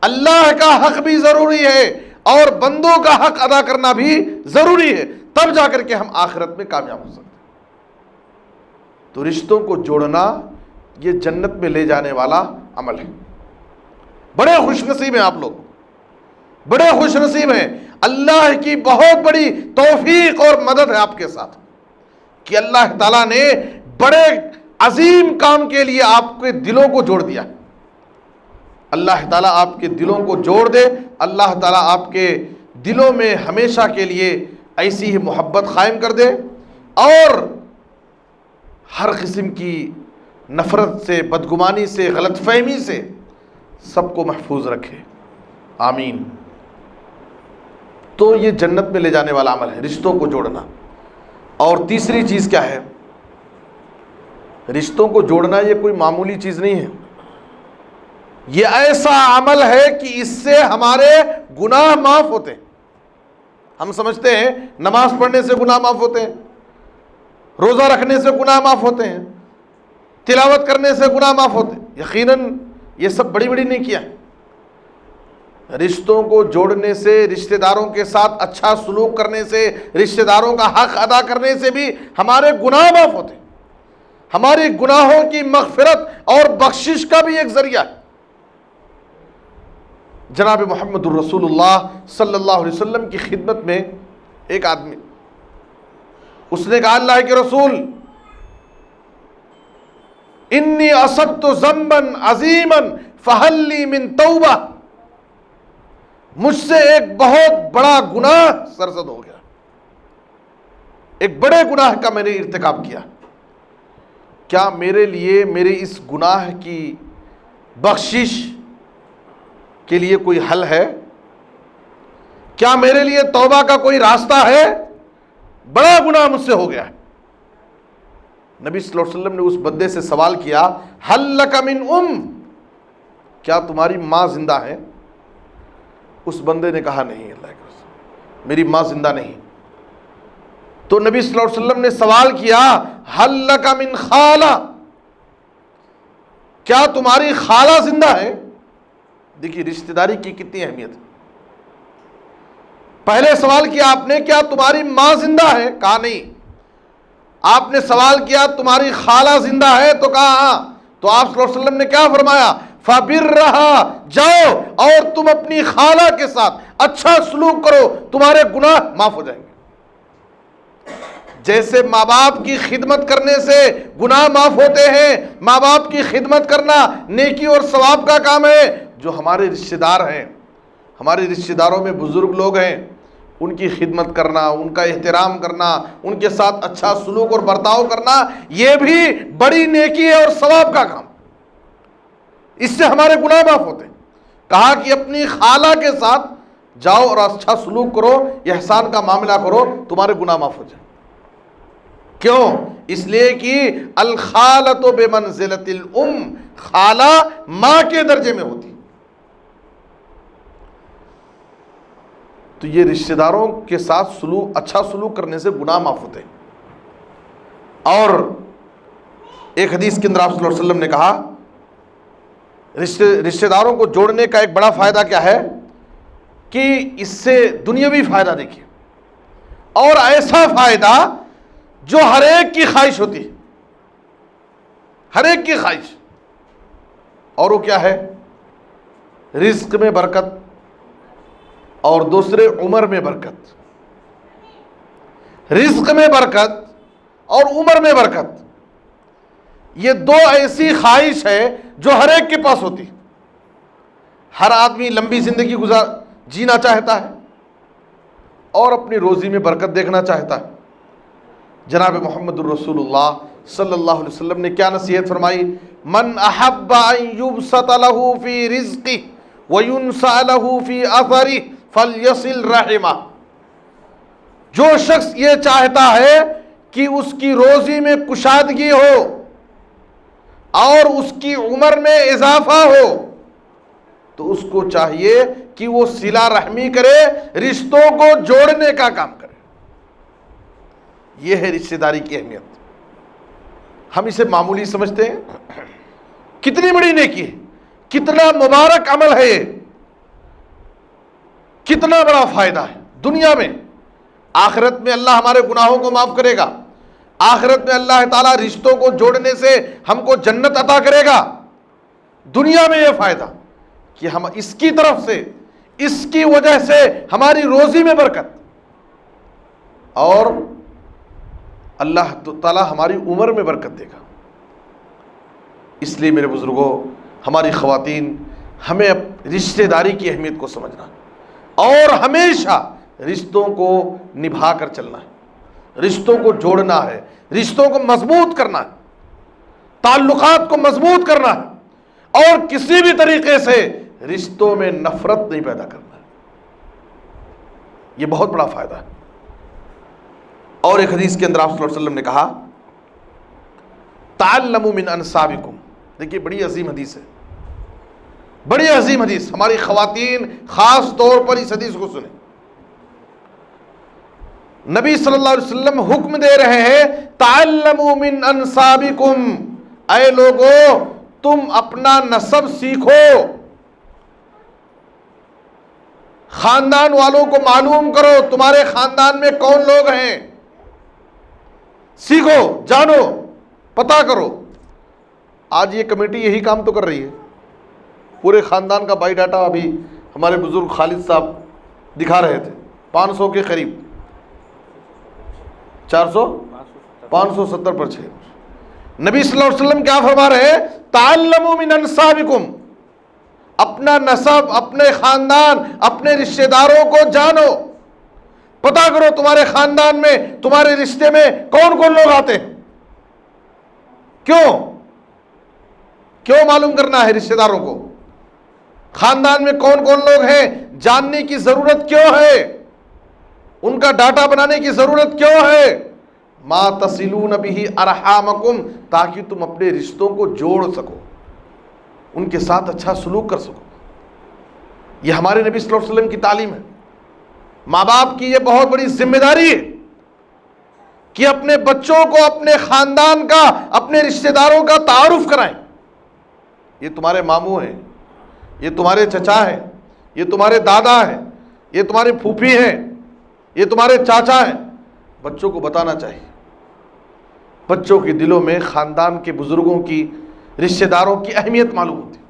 اللہ کا حق بھی ضروری ہے اور بندوں کا حق ادا کرنا بھی ضروری ہے، تب جا کر کے ہم آخرت میں کامیاب ہو سکتے ہیں۔ تو رشتوں کو جوڑنا یہ جنت میں لے جانے والا عمل ہے۔ بڑے خوش نصیب ہیں آپ لوگ، بڑے خوش نصیب ہیں، اللہ کی بہت بڑی توفیق اور مدد ہے آپ کے ساتھ کہ اللہ تعالیٰ نے بڑے عظیم کام کے لیے آپ کے دلوں کو جوڑ دیا۔ اللہ تعالیٰ آپ کے دلوں کو جوڑ دے، اللہ تعالیٰ آپ کے دلوں میں ہمیشہ کے لیے ایسی ہی محبت قائم کر دے، اور ہر قسم کی نفرت سے، بدگمانی سے، غلط فہمی سے سب کو محفوظ رکھے، آمین۔ تو یہ جنت میں لے جانے والا عمل ہے، رشتوں کو جوڑنا۔ اور تیسری چیز کیا ہے؟ رشتوں کو جوڑنا یہ کوئی معمولی چیز نہیں ہے، یہ ایسا عمل ہے کہ اس سے ہمارے گناہ معاف ہوتے ہیں۔ ہم سمجھتے ہیں نماز پڑھنے سے گناہ معاف ہوتے ہیں، روزہ رکھنے سے گناہ معاف ہوتے ہیں، تلاوت کرنے سے گناہ معاف ہوتے ہیں۔ یقیناً یہ سب بڑی بڑی نیکیاں ہیں۔ رشتوں کو جوڑنے سے، رشتہ داروں کے ساتھ اچھا سلوک کرنے سے، رشتہ داروں کا حق ادا کرنے سے بھی ہمارے گناہ معاف ہوتے ہیں، ہمارے گناہوں کی مغفرت اور بخشش کا بھی ایک ذریعہ ہے۔ جناب محمد الرسول اللہ صلی اللہ علیہ وسلم کی خدمت میں ایک آدمی، اس نے کہا اللہ کے رسول، انی اصبت ذنبا عظیما فہل لی من توبہ، مجھ سے ایک بہت بڑا گناہ سرزد ہو گیا، ایک بڑے گناہ کا میں نے ارتکاب کیا، کیا میرے لیے میرے اس گناہ کی بخشش کے لیے کوئی حل ہے؟ کیا میرے لیے توبہ کا کوئی راستہ ہے؟ بڑا گناہ مجھ سے ہو گیا ہے۔ نبی صلی اللہ علیہ وسلم نے اس بندے سے سوال کیا ہل لک من کیا تمہاری ماں زندہ ہے؟ اس بندے نے کہا نہیں اللہ کے رسول، میری ماں زندہ نہیں۔ تو نبی صلی اللہ علیہ وسلم نے سوال کیا ہل لک من خالہ، کیا تمہاری خالہ زندہ ہے؟ دیکھیے رشتہ داری کی کتنی اہمیت ہے۔ پہلے سوال کیا آپ نے کیا تمہاری ماں زندہ ہے؟ کہا نہیں۔ آپ نے سوال کیا تمہاری خالہ زندہ ہے؟ تو کہا ہاں۔ تو آپ صلی اللہ علیہ وسلم نے کیا فرمایا؟ فَبِرَّهَا، جاؤ اور تم اپنی خالہ کے ساتھ اچھا سلوک کرو، تمہارے گناہ معاف ہو جائیں گے۔ جیسے ماں باپ کی خدمت کرنے سے گناہ معاف ہوتے ہیں، ماں باپ کی خدمت کرنا نیکی اور ثواب کا کام ہے۔ جو ہمارے رشتہ دار ہیں، ہمارے رشتہ داروں میں بزرگ لوگ ہیں، ان کی خدمت کرنا، ان کا احترام کرنا، ان کے ساتھ اچھا سلوک اور برتاؤ کرنا، یہ بھی بڑی نیکی ہے اور ثواب کا کام۔ اس سے ہمارے گناہ معاف ہوتے ہیں۔ کہا کہ اپنی خالہ کے ساتھ جاؤ اور اچھا سلوک کرو، احسان کا معاملہ کرو، تمہارے گناہ معاف ہو جائیں۔ کیوں؟ اس لیے کہ الخالۃ بمنزلۃ الام، خالہ ماں کے درجے میں ہوتی۔ تو یہ رشتہ داروں کے ساتھ اچھا سلوک کرنے سے گناہ معاف ہوتے ہیں۔ اور ایک حدیث کے اندر آپ صلی اللہ علیہ وسلم نے کہا رشتہ داروں کو جوڑنے کا ایک بڑا فائدہ کیا ہے کہ اس سے دنیاوی فائدہ دیکھیے، اور ایسا فائدہ جو ہر ایک کی خواہش ہوتی ہے، ہر ایک کی خواہش، اور وہ کیا ہے؟ رزق میں برکت اور دوسرے عمر میں برکت۔ رزق میں برکت اور عمر میں برکت، یہ دو ایسی خواہش ہے جو ہر ایک کے پاس ہوتی۔ ہر آدمی لمبی زندگی جینا چاہتا ہے اور اپنی روزی میں برکت دیکھنا چاہتا ہے۔ جناب محمد الرسول اللہ صلی اللہ علیہ وسلم نے کیا نصیحت فرمائی؟ من احب ان یبسط له فی رزقہ وینسأ له فی اثرہ فلیصل رحمہ۔ جو شخص یہ چاہتا ہے کہ اس کی روزی میں کشادگی ہو اور اس کی عمر میں اضافہ ہو، تو اس کو چاہیے کہ وہ صلہ رحمی کرے، رشتوں کو جوڑنے کا کام کرے۔ یہ ہے رشتہ داری کی اہمیت۔ ہم اسے معمولی سمجھتے ہیں، کتنی بڑی نیکی ہے، کتنا مبارک عمل ہے یہ، کتنا بڑا فائدہ ہے دنیا میں۔ آخرت میں اللہ ہمارے گناہوں کو معاف کرے گا، آخرت میں اللہ تعالیٰ رشتوں کو جوڑنے سے ہم کو جنت عطا کرے گا۔ دنیا میں یہ فائدہ کہ ہم اس کی طرف سے، اس کی وجہ سے ہماری روزی میں برکت، اور اللہ تعالیٰ ہماری عمر میں برکت دے گا۔ اس لیے میرے بزرگوں، ہماری خواتین، ہمیں رشتہ داری کی اہمیت کو سمجھنا اور ہمیشہ رشتوں کو نبھا کر چلنا ہے، رشتوں کو جوڑنا ہے، رشتوں کو مضبوط کرنا ہے، تعلقات کو مضبوط کرنا ہے، اور کسی بھی طریقے سے رشتوں میں نفرت نہیں پیدا کرنا ہے۔ یہ بہت بڑا فائدہ ہے۔ اور ایک حدیث کے اندر آپ صلی اللہ علیہ وسلم نے کہا تعلموا من انسابکم۔ دیکھیے بڑی عظیم حدیث ہے، بڑی عظیم حدیث۔ ہماری خواتین خاص طور پر اس حدیث کو سنیں۔ نبی صلی اللہ علیہ وسلم حکم دے رہے ہیں تعلموا من انسابکم، اے لوگو تم اپنا نسب سیکھو، خاندان والوں کو معلوم کرو تمہارے خاندان میں کون لوگ ہیں، سیکھو، جانو، پتہ کرو۔ آج یہ کمیٹی یہی کام تو کر رہی ہے، پورے خاندان کا بائی ڈاٹا ابھی ہمارے بزرگ خالد صاحب دکھا رہے تھے، 500 کے قریب، 570 پر 6۔ نبی صلی اللہ علیہ وسلم کیا فرما رہے ہیں؟ تعلموا من انسابکم، اپنا نسب، اپنے خاندان، اپنے رشتہ داروں کو جانو، پتہ کرو تمہارے خاندان میں، تمہارے رشتے میں کون کون لوگ آتے ہیں۔ کیوں معلوم کرنا ہے رشتہ داروں کو؟ خاندان میں کون کون لوگ ہیں جاننے کی ضرورت کیوں ہے؟ ان کا ڈاٹا بنانے کی ضرورت کیوں ہے؟ ما تصلون به ارحامکم، تاکہ تم اپنے رشتوں کو جوڑ سکو، ان کے ساتھ اچھا سلوک کر سکو۔ یہ ہمارے نبی صلی اللہ علیہ وسلم کی تعلیم ہے۔ ماں باپ کی یہ بہت بڑی ذمہ داری ہے کہ اپنے بچوں کو اپنے خاندان کا، اپنے رشتہ داروں کا تعارف کرائیں۔ یہ تمہارے ماموں ہیں، یہ تمہارے چچا ہیں، یہ تمہارے دادا ہیں، یہ تمہارے پھوپھی ہیں، یہ تمہارے چاچا ہیں۔ بچوں کو بتانا چاہیے۔ بچوں کے دلوں میں خاندان کے بزرگوں کی، رشتہ داروں کی اہمیت معلوم ہوتی ہے۔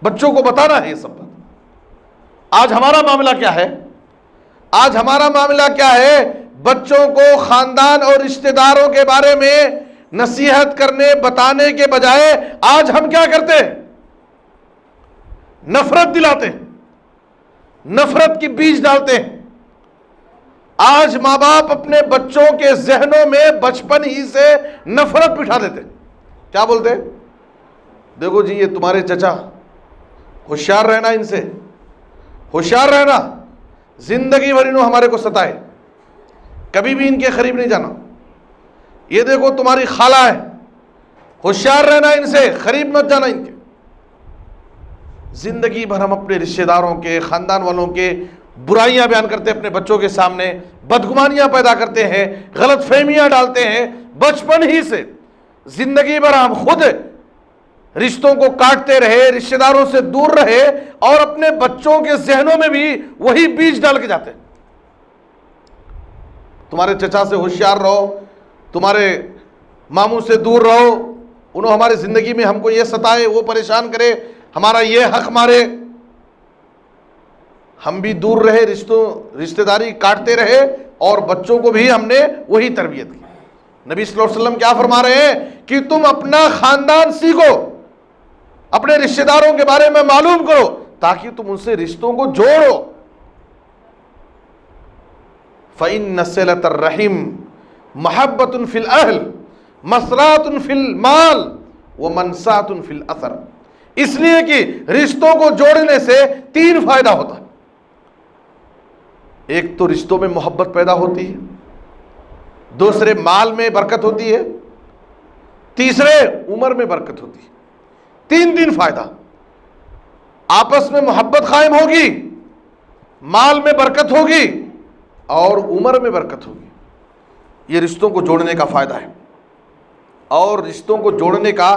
بچوں کو بتانا ہے یہ سب بات۔ آج ہمارا معاملہ کیا ہے؟ آج ہمارا معاملہ کیا ہے؟ بچوں کو خاندان اور رشتہ داروں کے بارے میں نصیحت کرنے، بتانے کے بجائے آج ہم کیا کرتے ہیں؟ نفرت دلاتے ہیں، نفرت کی بیج ڈالتے ہیں۔ آج ماں باپ اپنے بچوں کے ذہنوں میں بچپن ہی سے نفرت بٹھا دیتے ہیں۔ کیا بولتے ہیں؟ دیکھو جی، یہ تمہارے چچا، ہوشیار رہنا ان سے، ہوشیار رہنا، زندگی بھر انہوں ہمارے کو ستائے، کبھی بھی ان کے قریب نہیں جانا۔ یہ دیکھو تمہاری خالہ ہے، ہوشیار رہنا ان سے، قریب مت جانا ان کے۔ زندگی بھر ہم اپنے رشتہ داروں کے، خاندان والوں کے برائیاں بیان کرتے ہیں اپنے بچوں کے سامنے، بدگمانیاں پیدا کرتے ہیں، غلط فہمیاں ڈالتے ہیں۔ بچپن ہی سے زندگی بھر ہم خود رشتوں کو کاٹتے رہے، رشتہ داروں سے دور رہے، اور اپنے بچوں کے ذہنوں میں بھی وہی بیج ڈال کے جاتے ہیں۔ تمہارے چچا سے ہوشیار رہو، تمہارے ماموں سے دور رہو، انہوں ہماری زندگی میں ہم کو یہ ستائے، وہ پریشان کرے، ہمارا یہ حق مارے، ہم بھی دور رہے، رشتہ داری کاٹتے رہے، اور بچوں کو بھی ہم نے وہی تربیت کی۔ نبی صلی اللہ علیہ وسلم کیا فرما رہے ہیں کہ تم اپنا خاندان سیکھو، اپنے رشتہ داروں کے بارے میں معلوم کرو، تاکہ تم ان سے رشتوں کو جوڑو۔ فَإِنَّ صِلَةَ الرَّحِمِ مَحَبَّةٌ فِي الْأَهْلِ مَسْرَاتٌ فِي الْمَالِ وَمَنْسَاتٌ فِي الْأَثَرِ۔ اس لیے کہ رشتوں کو جوڑنے سے 3 فائدہ ہوتا ہے۔ ایک تو رشتوں میں محبت پیدا ہوتی ہے، دوسرے مال میں برکت ہوتی ہے، تیسرے عمر میں برکت ہوتی ہے۔ 3 فائدہ۔ آپس میں محبت قائم ہوگی، مال میں برکت ہوگی، اور عمر میں برکت ہوگی۔ یہ رشتوں کو جوڑنے کا فائدہ ہے۔ اور رشتوں کو جوڑنے کا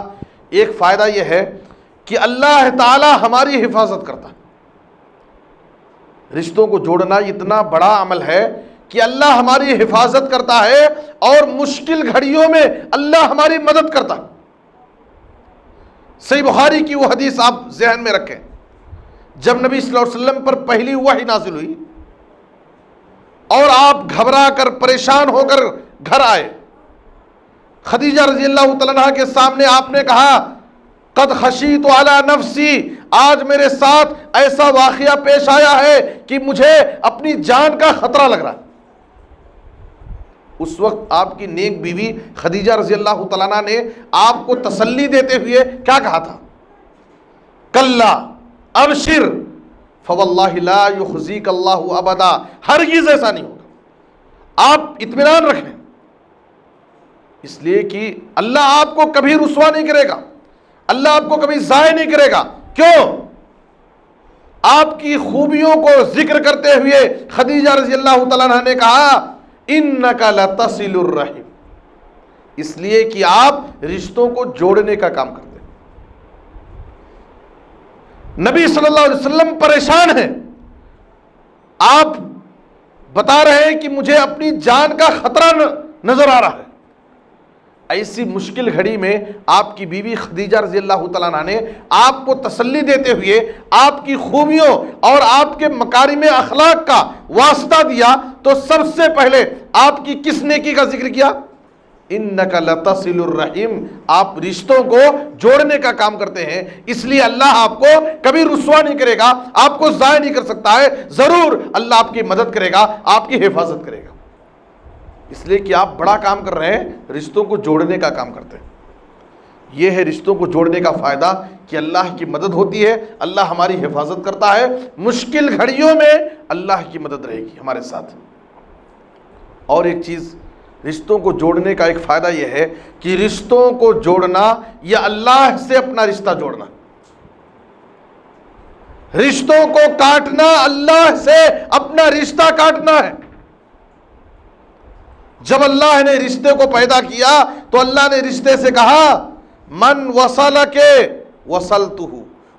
ایک فائدہ یہ ہے کہ اللہ تعالی ہماری حفاظت کرتا ہے۔ رشتوں کو جوڑنا اتنا بڑا عمل ہے کہ اللہ ہماری حفاظت کرتا ہے، اور مشکل گھڑیوں میں اللہ ہماری مدد کرتا ہے۔ صحیح بخاری کی وہ حدیث آپ ذہن میں رکھیں، جب نبی صلی اللہ علیہ وسلم پر پہلی وحی نازل ہوئی اور آپ گھبرا کر، پریشان ہو کر گھر آئے، خدیجہ رضی اللہ تعالیٰ عنہا کے سامنے آپ نے کہا، قد خشیت علی نفسی، آج میرے ساتھ ایسا واقعہ پیش آیا ہے کہ مجھے اپنی جان کا خطرہ لگ رہا ہے۔ اس وقت آپ کی نیک بیوی خدیجہ رضی اللہ تعالیٰ عنہا نے آپ کو تسلی دیتے ہوئے کیا کہا تھا؟ کلا ابشر فواللہ لا یخزیک اللہ ابدا، ہرگز ایسا نہیں ہوگا، آپ اطمینان رکھیں، اس لیے کہ اللہ آپ کو کبھی رسوا نہیں کرے گا، اللہ آپ کو کبھی ضائع نہیں کرے گا۔ کیوں؟ آپ کی خوبیوں کو ذکر کرتے ہوئے خدیجہ رضی اللہ تعالیٰ عنہ نے کہا، انک لتصل الرحم، اس لیے کہ آپ رشتوں کو جوڑنے کا کام کرتے ہیں۔ نبی صلی اللہ علیہ وسلم پریشان ہیں، آپ بتا رہے ہیں کہ مجھے اپنی جان کا خطرہ نظر آ رہا ہے۔ ایسی مشکل گھڑی میں آپ کی بیوی خدیجہ رضی اللہ تعالیٰ عنہ نے آپ کو تسلی دیتے ہوئے آپ کی خوبیوں اور آپ کے مکارم اخلاق کا واسطہ دیا، تو سب سے پہلے آپ کی کس نیکی کا ذکر کیا؟ انک لتصل الرحم، آپ رشتوں کو جوڑنے کا کام کرتے ہیں، اس لیے اللہ آپ کو کبھی رسوا نہیں کرے گا، آپ کو ضائع نہیں کر سکتا ہے، ضرور اللہ آپ کی مدد کرے گا، آپ کی حفاظت کرے گا، اس لیے کہ آپ بڑا کام کر رہے ہیں، رشتوں کو جوڑنے کا کام کرتے ہیں۔ یہ ہے رشتوں کو جوڑنے کا فائدہ کہ اللہ کی مدد ہوتی ہے، اللہ ہماری حفاظت کرتا ہے، مشکل گھڑیوں میں اللہ کی مدد رہے گی ہمارے ساتھ۔ اور ایک چیز رشتوں کو جوڑنے کا ایک فائدہ یہ ہے کہ رشتوں کو جوڑنا یا اللہ سے اپنا رشتہ جوڑنا، رشتوں کو کاٹنا اللہ سے اپنا رشتہ کاٹنا ہے۔ جب اللہ نے رشتے کو پیدا کیا تو اللہ نے رشتے سے کہا من وصلک وصلتہ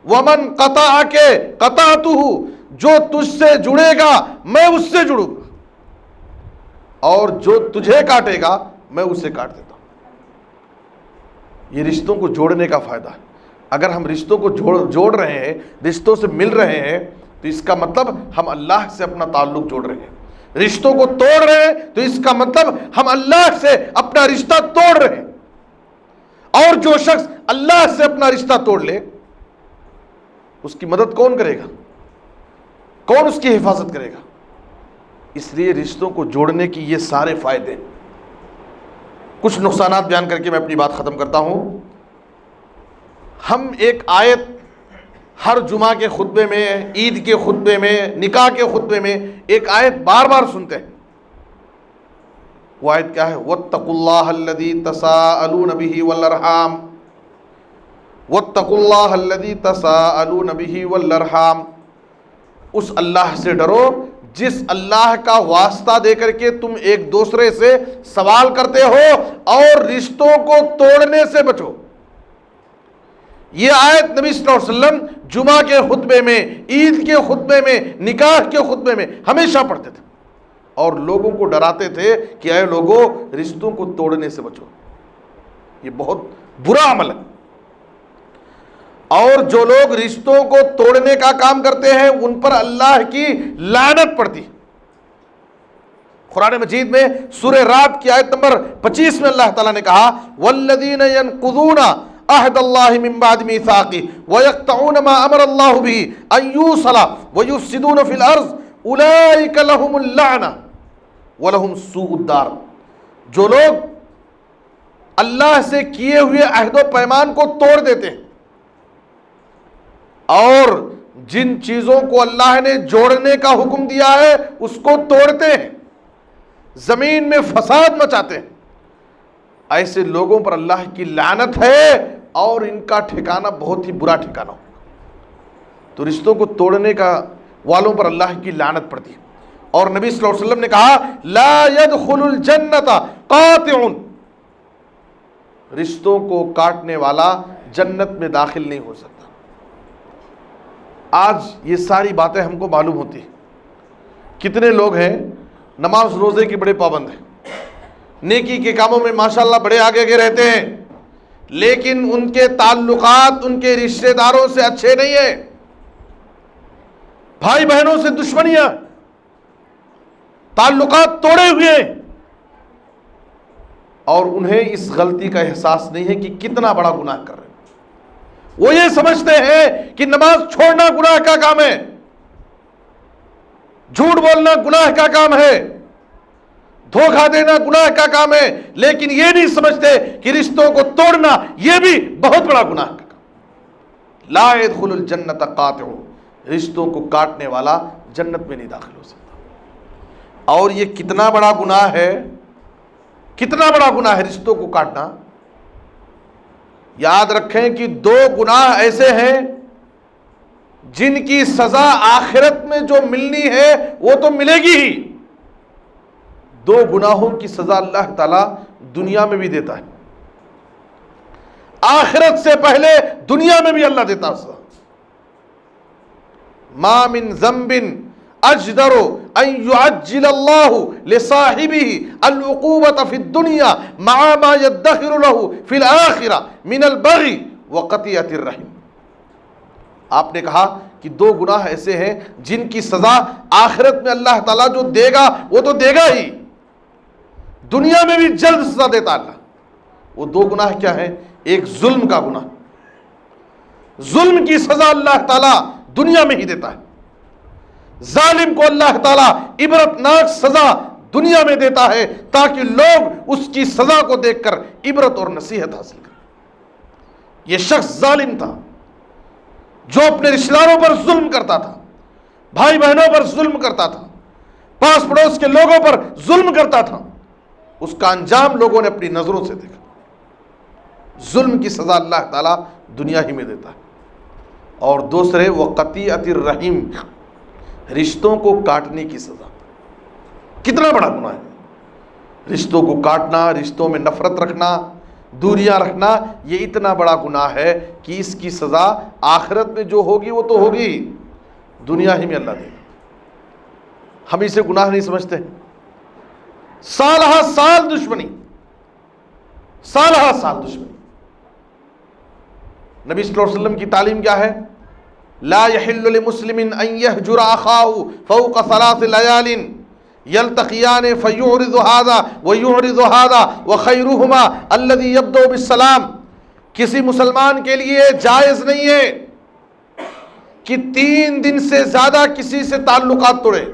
ومن قطعک قطعتہ، جو تجھ سے جڑے گا میں اس سے جڑوں گا، اور جو تجھے کاٹے گا میں اسے کاٹ دیتا ہوں۔ یہ رشتوں کو جوڑنے کا فائدہ ہے۔ اگر ہم رشتوں کو جوڑ رہے ہیں، رشتوں سے مل رہے ہیں، تو اس کا مطلب ہم اللہ سے اپنا تعلق جوڑ رہے ہیں۔ رشتوں کو توڑ رہے ہیں تو اس کا مطلب ہم اللہ سے اپنا رشتہ توڑ رہے ہیں۔ اور جو شخص اللہ سے اپنا رشتہ توڑ لے اس کی مدد کون کرے گا؟ کون اس کی حفاظت کرے گا؟ اس لیے رشتوں کو جوڑنے کی یہ سارے فائدے۔ کچھ نقصانات بیان کر کے میں اپنی بات ختم کرتا ہوں۔ ہم ایک آیت ہر جمعہ کے خطبے میں، عید کے خطبے میں، نکاح کے خطبے میں ایک آیت بار بار سنتے ہیں۔ وہ آیت کیا ہے؟ وَاتَّقُوا اللَّهَ الَّذِي تَسَاءَلُونَ بِهِ وَالْأَرْحَامَ، وَاتَّقُوا اللَّهَ الَّذِي تَسَاءَلُونَ بِهِ وَالْأَرْحَامَ، اس اللہ سے ڈرو جس اللہ کا واسطہ دے کر کے تم ایک دوسرے سے سوال کرتے ہو، اور رشتوں کو توڑنے سے بچو۔ یہ آیت نبی صلی اللہ علیہ وسلم جمعہ کے خطبے میں، عید کے خطبے میں، نکاح کے خطبے میں ہمیشہ پڑھتے تھے، اور لوگوں کو ڈراتے تھے کہ اے لوگوں رشتوں کو توڑنے سے بچو، یہ بہت برا عمل ہے۔ اور جو لوگ رشتوں کو توڑنے کا کام کرتے ہیں ان پر اللہ کی لعنت پڑتی۔ قرآن مجید میں سورہ رعد کی آیت نمبر 25 میں اللہ تعالیٰ نے کہا والذین ینقضون عہد اللہ من بعد میثاقہ ویقطعون ما امر اللہ بہ ان یوصل ویفسدون فی الارض اولئک لہم اللعنہ ولہم سوء الدار، جو لوگ اللہ سے کیے ہوئے عہد و پیمان کو توڑ دیتے ہیں اور جن چیزوں کو اللہ نے جوڑنے کا حکم دیا ہے اس کو توڑتے ہیں، زمین میں فساد مچاتے ہیں، ایسے لوگوں پر اللہ کی لعنت ہے اور ان کا ٹھکانہ بہت ہی برا ٹھکانہ ہوگا۔ تو رشتوں کو توڑنے کا والوں پر اللہ کی لعنت پڑتی ہے۔ اور نبی صلی اللہ علیہ وسلم نے کہا لا يدخل الجنت قاطع، رشتوں کو کاٹنے والا جنت میں داخل نہیں ہو سکتا۔ آج یہ ساری باتیں ہم کو معلوم ہوتی ہیں۔ کتنے لوگ ہیں نماز روزے کے بڑے پابند ہیں، نیکی کے کاموں میں ماشاءاللہ بڑے آگے آگے رہتے ہیں، لیکن ان کے تعلقات ان کے رشتہ داروں سے اچھے نہیں ہیں، بھائی بہنوں سے دشمنیاں، تعلقات توڑے ہوئے، اور انہیں اس غلطی کا احساس نہیں ہے کہ کتنا بڑا گناہ کر رہے ہیں۔ وہ یہ سمجھتے ہیں کہ نماز چھوڑنا گناہ کا کام ہے، جھوٹ بولنا گناہ کا کام ہے، دھوکہ دینا گناہ کا کام ہے، لیکن یہ نہیں سمجھتے کہ رشتوں کو توڑنا یہ بھی بہت بڑا گناہ کا کام۔ لا يدخل الجنت قاطع، رشتوں کو کاٹنے والا جنت میں نہیں داخل ہو سکتا۔ اور یہ کتنا بڑا گناہ ہے، کتنا بڑا گناہ ہے رشتوں کو کاٹنا۔ یاد رکھیں کہ دو گناہ ایسے ہیں جن کی سزا آخرت میں جو ملنی ہے وہ تو ملے گی ہی، دو گناہوں کی سزا اللہ تعالیٰ دنیا میں بھی دیتا ہے، آخرت سے پہلے دنیا میں بھی اللہ دیتا ہے سزا۔ ما من ذنب اجدر ان يعجل اللہ لصاحبہ العقوبۃ فی الدنیا مع ما يدخر له فی الآخرہ من البغی وقطیعۃ الرحم۔ آپ نے کہا کہ دو گناہ ایسے ہیں جن کی سزا آخرت میں اللہ تعالیٰ جو دے گا وہ تو دے گا ہی، دنیا میں بھی جلد سزا دیتا اللہ۔ وہ دو گناہ کیا ہیں؟ ایک ظلم کا گناہ، ظلم کی سزا اللہ تعالیٰ دنیا میں ہی دیتا ہے، ظالم کو اللہ تعالیٰ عبرتناک سزا دنیا میں دیتا ہے تاکہ لوگ اس کی سزا کو دیکھ کر عبرت اور نصیحت حاصل کریں۔ یہ شخص ظالم تھا جو اپنے رشتہ داروں پر ظلم کرتا تھا، بھائی بہنوں پر ظلم کرتا تھا، پاس پڑوس کے لوگوں پر ظلم کرتا تھا، اس کا انجام لوگوں نے اپنی نظروں سے دیکھا. ظلم کی سزا اللہ تعالیٰ دنیا ہی میں دیتا ہے. اور دوسرے وقطیعۃ الرحم، رشتوں کو کاٹنے کی سزا. کتنا بڑا گناہ ہے رشتوں کو کاٹنا، رشتوں میں نفرت رکھنا، دوریاں رکھنا. یہ اتنا بڑا گناہ ہے کہ اس کی سزا آخرت میں جو ہوگی وہ تو ہوگی، دنیا ہی میں اللہ دے گا. ہم اسے گناہ نہیں سمجھتے. سال ہا سال دشمنی، سال ہا سال دشمنی. نبی صلی اللہ علیہ وسلم کی تعلیم کیا ہے؟ لا يحل لمسلم ان يهجر اخاه فوق 3 ليال يلتقيان فيعرض هذا ويعرض هذا وخيرهما الذي يبدأ بالسلام. کسی مسلمان کے لیے جائز نہیں ہے کہ 3 دن سے زیادہ کسی سے تعلقات توڑے.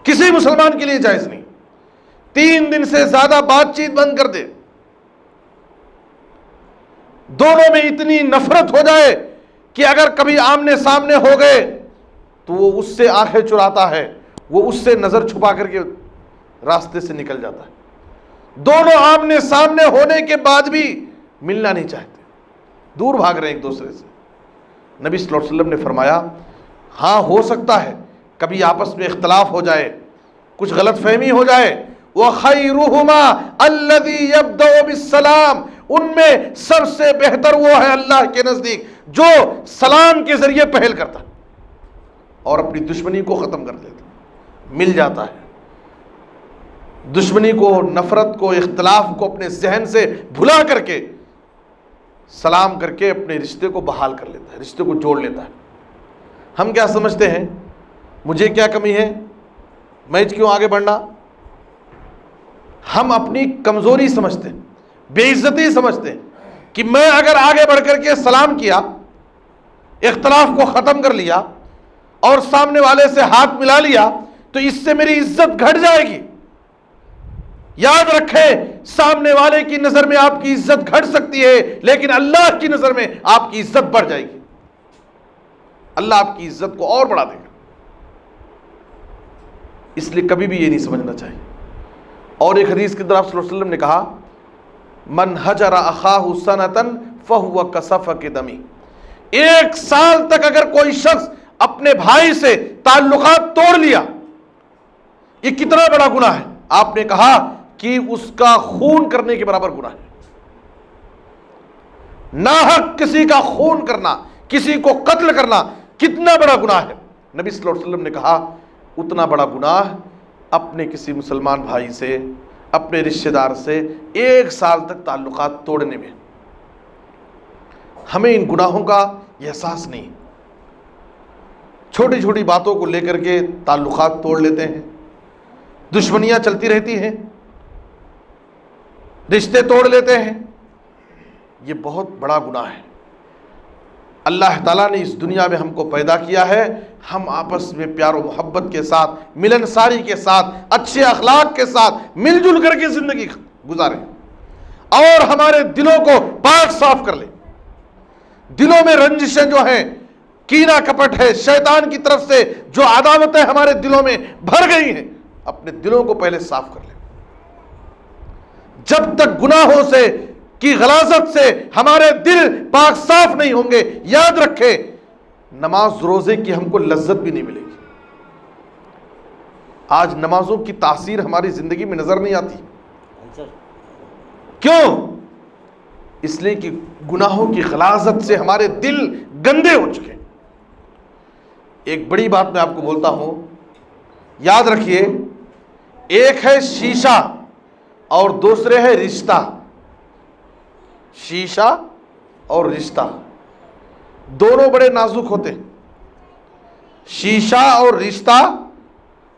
کسی مسلمان کے لیے جائز نہیں. 3 دن سے زیادہ بات چیت بند کر دے. دونوں میں اتنی نفرت ہو جائے کہ اگر کبھی آمنے سامنے ہو گئے تو وہ اس سے آنکھیں چراتا ہے، وہ اس سے نظر چھپا کر کے راستے سے نکل جاتا ہے. دونوں آمنے سامنے ہونے کے بعد بھی ملنا نہیں چاہتے، دور بھاگ رہے ہیں ایک دوسرے سے. نبی صلی اللہ علیہ وسلم نے فرمایا ہاں ہو سکتا ہے کبھی آپس میں اختلاف ہو جائے، کچھ غلط فہمی ہو جائے. وَخَيْرُهُمَا الَّذِي يَبْدَأُ بِالسَّلَامِ، ان میں سب سے بہتر وہ ہے اللہ کے نزدیک جو سلام کے ذریعے پہل کرتا اور اپنی دشمنی کو ختم کر دیتا. مل جاتا ہے، دشمنی کو، نفرت کو، اختلاف کو اپنے ذہن سے بھلا کر کے سلام کر کے اپنے رشتے کو بحال کر لیتا ہے، رشتے کو جوڑ لیتا ہے. ہم کیا سمجھتے ہیں؟ مجھے کیا کمی ہے، میں کیوں آگے بڑھنا؟ ہم اپنی کمزوری سمجھتے ہیں، بے عزتی سمجھتے ہیں کہ میں اگر آگے بڑھ کر کے سلام کیا، اختلاف کو ختم کر لیا اور سامنے والے سے ہاتھ ملا لیا تو اس سے میری عزت گھٹ جائے گی. یاد رکھیں سامنے والے کی نظر میں آپ کی عزت گھٹ سکتی ہے لیکن اللہ کی نظر میں آپ کی عزت بڑھ جائے گی. اللہ آپ کی عزت کو اور بڑھا دے گا. اس لیے کبھی بھی یہ نہیں سمجھنا چاہیے. اور ایک حدیث کے اندر آپ صلی اللہ علیہ وسلم نے کہا من حجر اخاہ سنتن فہو کسفک دمی. 1 سال تک اگر کوئی شخص اپنے بھائی سے تعلقات توڑ لیا، یہ کتنا بڑا گناہ ہے؟ آپ نے کہا کہ اس کا خون کرنے کے برابر گناہ ہے. ناحق کسی کا خون کرنا، کسی کو قتل کرنا کتنا بڑا گناہ ہے. نبی صلی اللہ علیہ وسلم نے کہا اتنا بڑا گناہ اپنے کسی مسلمان بھائی سے، اپنے رشتہ دار سے 1 سال تک تعلقات توڑنے میں. ہمیں ان گناہوں کا احساس نہیں. چھوٹی چھوٹی باتوں کو لے کر کے تعلقات توڑ لیتے ہیں، دشمنیاں چلتی رہتی ہیں، رشتے توڑ لیتے ہیں. یہ بہت بڑا گناہ ہے. اللہ تعالیٰ نے اس دنیا میں ہم کو پیدا کیا ہے، ہم آپس میں پیار و محبت کے ساتھ، ملنساری کے ساتھ، اچھے اخلاق کے ساتھ مل جل کر کے زندگی گزاریں اور ہمارے دلوں کو پاک صاف کر لیں. دلوں میں رنجشیں جو ہیں، کینہ کپٹ ہے، شیطان کی طرف سے جو عداوتیں ہمارے دلوں میں بھر گئی ہیں، اپنے دلوں کو پہلے صاف کر لیں. جب تک گناہوں سے کی غلاظت سے ہمارے دل پاک صاف نہیں ہوں گے، یاد رکھیں نماز روزے کی ہم کو لذت بھی نہیں ملے گی. آج نمازوں کی تاثیر ہماری زندگی میں نظر نہیں آتی. کیوں؟ اس لیے کہ گناہوں کی غلاظت سے ہمارے دل گندے ہو چکے. ایک بڑی بات میں آپ کو بولتا ہوں، یاد رکھیے، ایک ہے شیشہ اور دوسرے ہے رشتہ. شیشہ اور رشتہ دونوں بڑے نازک ہوتے ہیں. شیشہ اور رشتہ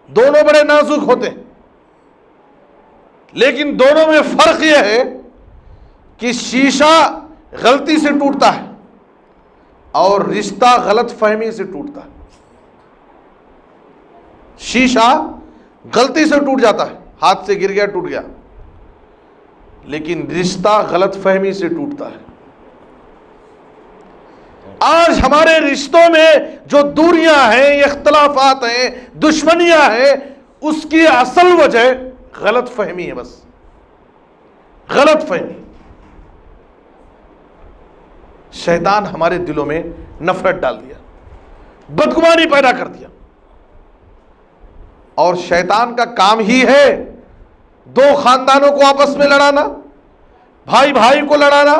دونوں بڑے نازک ہوتے ہیں، لیکن دونوں میں فرق یہ ہے کہ شیشہ غلطی سے ٹوٹتا ہے اور رشتہ غلط فہمی سے ٹوٹتا ہے. شیشہ غلطی سے ٹوٹ جاتا ہے، ہاتھ سے گر گیا ٹوٹ گیا، لیکن رشتہ غلط فہمی سے ٹوٹتا ہے. آج ہمارے رشتوں میں جو دوریاں ہیں، اختلافات ہیں، دشمنیاں ہیں، اس کی اصل وجہ غلط فہمی ہے، بس غلط فہمی۔ شیطان ہمارے دلوں میں نفرت ڈال دیا، بدگمانی پیدا کر دیا، اور شیطان کا کام ہی ہے دو خاندانوں کو آپس میں لڑانا، بھائی بھائی کو لڑانا،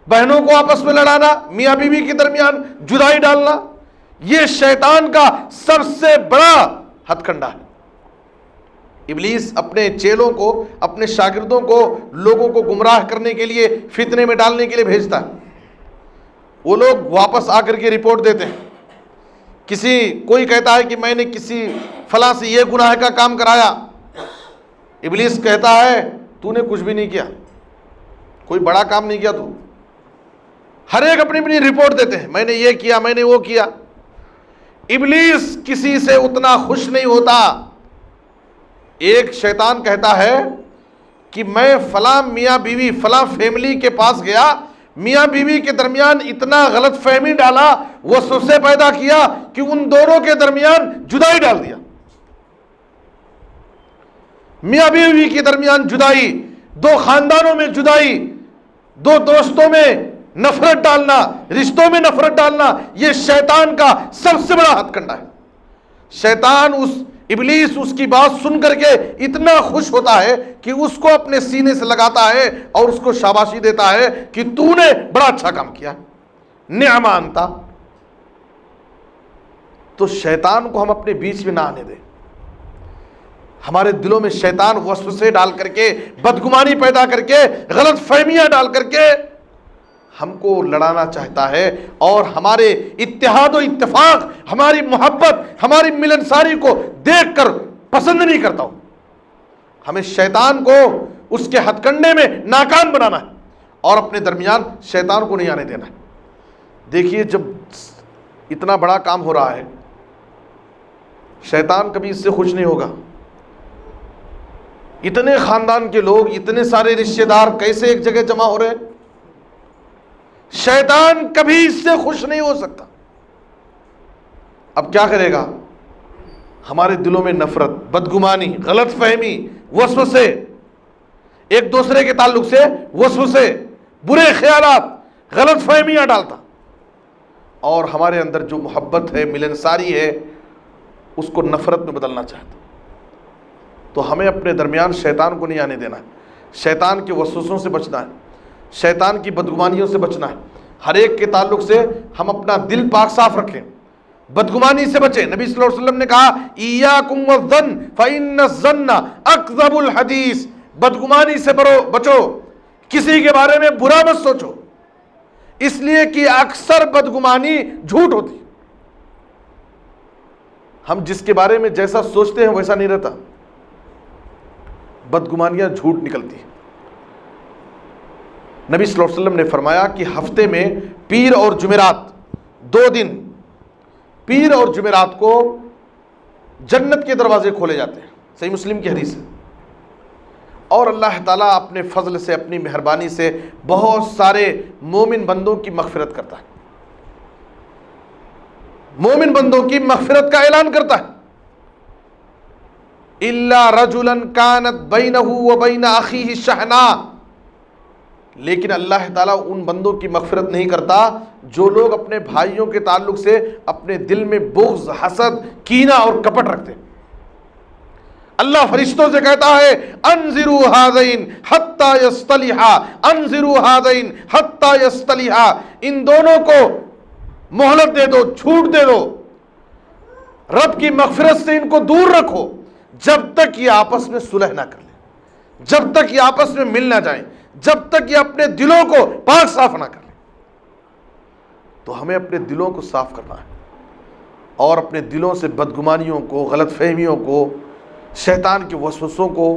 بہنوں کو آپس میں لڑانا، میاں بیوی کے درمیان جدائی ڈالنا۔ یہ شیطان کا سب سے بڑا ہتھ کنڈا ہے۔ ابلیس اپنے چیلوں کو، اپنے شاگردوں کو لوگوں کو گمراہ کرنے کے لیے، فتنے میں ڈالنے کے لیے بھیجتا ہے۔ وہ لوگ واپس آ کر کے رپورٹ دیتے ہیں، کوئی کہتا ہے کہ میں نے کسی فلاں سے یہ گناہ کا کام کرایا، ابلیس کہتا ہے تو نے کچھ بھی نہیں کیا، کوئی بڑا کام نہیں کیا تو۔ ہر ایک اپنی اپنی رپورٹ دیتے ہیں، میں نے یہ کیا، میں نے وہ کیا۔ ابلیس کسی سے اتنا خوش نہیں ہوتا۔ ایک شیطان کہتا ہے کہ میں فلاں میاں بیوی، فلاں فیملی کے پاس گیا، میاں بیوی کے درمیان اتنا غلط فہمی ڈالا، وسوسے پیدا کیا کہ ان دونوں کے درمیان جدائی ڈال دیا۔ میاں بیوی کے درمیان جدائی، دو خاندانوں میں جدائی، دو دوستوں میں نفرت ڈالنا، رشتوں میں نفرت ڈالنا، یہ شیطان کا سب سے بڑا ہتھ کنڈا ہے۔ شیطان ابلیس اس کی بات سن کر کے اتنا خوش ہوتا ہے کہ اس کو اپنے سینے سے لگاتا ہے اور اس کو شاباشی دیتا ہے کہ تو نے بڑا اچھا کام کیا، نعم انتا۔ تو شیطان کو ہم اپنے بیچ میں نہ آنے دیں۔ ہمارے دلوں میں شیطان وسوسے ڈال کر کے، بدگمانی پیدا کر کے، غلط فہمیاں ڈال کر کے ہم کو لڑانا چاہتا ہے، اور ہمارے اتحاد و اتفاق، ہماری محبت، ہماری ملنساری کو دیکھ کر پسند نہیں کرتا ہوں۔ ہمیں شیطان کو اس کے ہتھ کنڈے میں ناکام بنانا ہے اور اپنے درمیان شیطان کو نہیں آنے دینا ہے۔ دیکھیے جب اتنا بڑا کام ہو رہا ہے، شیطان کبھی اس سے خوش نہیں ہوگا۔ اتنے خاندان کے لوگ، اتنے سارے رشتہ دار کیسے ایک جگہ جمع ہو رہے ہیں؟ شیطان کبھی اس سے خوش نہیں ہو سکتا۔ اب کیا کرے گا؟ ہمارے دلوں میں نفرت، بدگمانی، غلط فہمی، وسوسے، ایک دوسرے کے تعلق سے وسوسے، برے خیالات، غلط فہمیاں ڈالتا، اور ہمارے اندر جو محبت ہے، ملنساری ہے، اس کو نفرت میں بدلنا چاہتا۔ تو ہمیں اپنے درمیان شیطان کو نہیں آنے دینا ہے، شیطان کے وسوسوں سے بچنا ہے، شیطان کی بدگمانیوں سے بچنا ہے۔ ہر ایک کے تعلق سے ہم اپنا دل پاک صاف رکھیں، بدگمانی سے بچیں۔ نبی صلی اللہ علیہ وسلم نے کہا ایاکم والظن فإن الظن اکذب الحدیث، بدگمانی سے بچو، کسی کے بارے میں برا مت سوچو، اس لیے کہ اکثر بدگمانی جھوٹ ہوتی۔ ہم جس کے بارے میں جیسا سوچتے ہیں ویسا نہیں رہتا، بدگمانیاں جھوٹ نکلتی ہیں۔ نبی صلی اللہ علیہ وسلم نے فرمایا کہ ہفتے میں پیر اور جمعرات، 2 دن پیر اور جمعرات کو جنت کے دروازے کھولے جاتے ہیں، صحیح مسلم کی حدیث ہے، اور اللہ تعالیٰ اپنے فضل سے، اپنی مہربانی سے بہت سارے مومن بندوں کی مغفرت کرتا ہے، مومن بندوں کی مغفرت کا اعلان کرتا ہے۔ الا رجلا كانت بينه وبين اخيه شحناء، لیکن اللہ تعالیٰ ان بندوں کی مغفرت نہیں کرتا جو لوگ اپنے بھائیوں کے تعلق سے اپنے دل میں بغض، حسد، کینہ اور کپٹ رکھتے ہیں۔ اللہ فرشتوں سے کہتا ہے انظروا هذين حتى يصطلحا، انظروا هذين حتى يصطلحا، ان دونوں کو مہلت دے دو، چھوٹ دے دو، رب کی مغفرت سے ان کو دور رکھو جب تک یہ آپس میں صلح نہ کر لیں، جب تک یہ آپس میں مل نہ جائیں، جب تک یہ اپنے دلوں کو پاک صاف نہ کر لیں۔ تو ہمیں اپنے دلوں کو صاف کرنا ہے اور اپنے دلوں سے بدگمانیوں کو، غلط فہمیوں کو، شیطان کے وسوسوں کو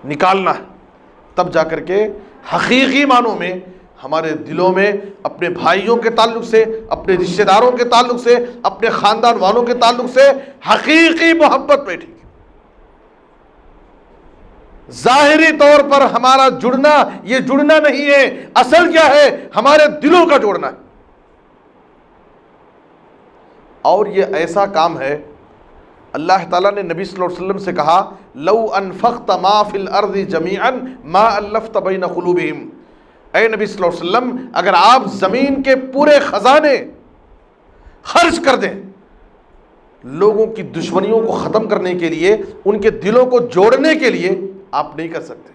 نکالنا ہے، تب جا کر کے حقیقی معنوں میں ہمارے دلوں میں اپنے بھائیوں کے تعلق سے، اپنے رشتہ داروں کے تعلق سے، اپنے خاندان والوں کے تعلق سے حقیقی محبت بیٹھے گی۔ ظاہری طور پر ہمارا جڑنا یہ جڑنا نہیں ہے، اصل کیا ہے؟ ہمارے دلوں کا جوڑنا ہے۔ اور یہ ایسا کام ہے اللہ تعالیٰ نے نبی صلی اللہ علیہ وسلم سے کہا لو انفقت ما فی الارض جمیعا ما الفت بین قلوبہم، اے نبی صلی اللہ علیہ وسلم اگر آپ زمین کے پورے خزانے خرچ کر دیں لوگوں کی دشمنیوں کو ختم کرنے کے لیے، ان کے دلوں کو جوڑنے کے لیے، آپ نہیں کر سکتے۔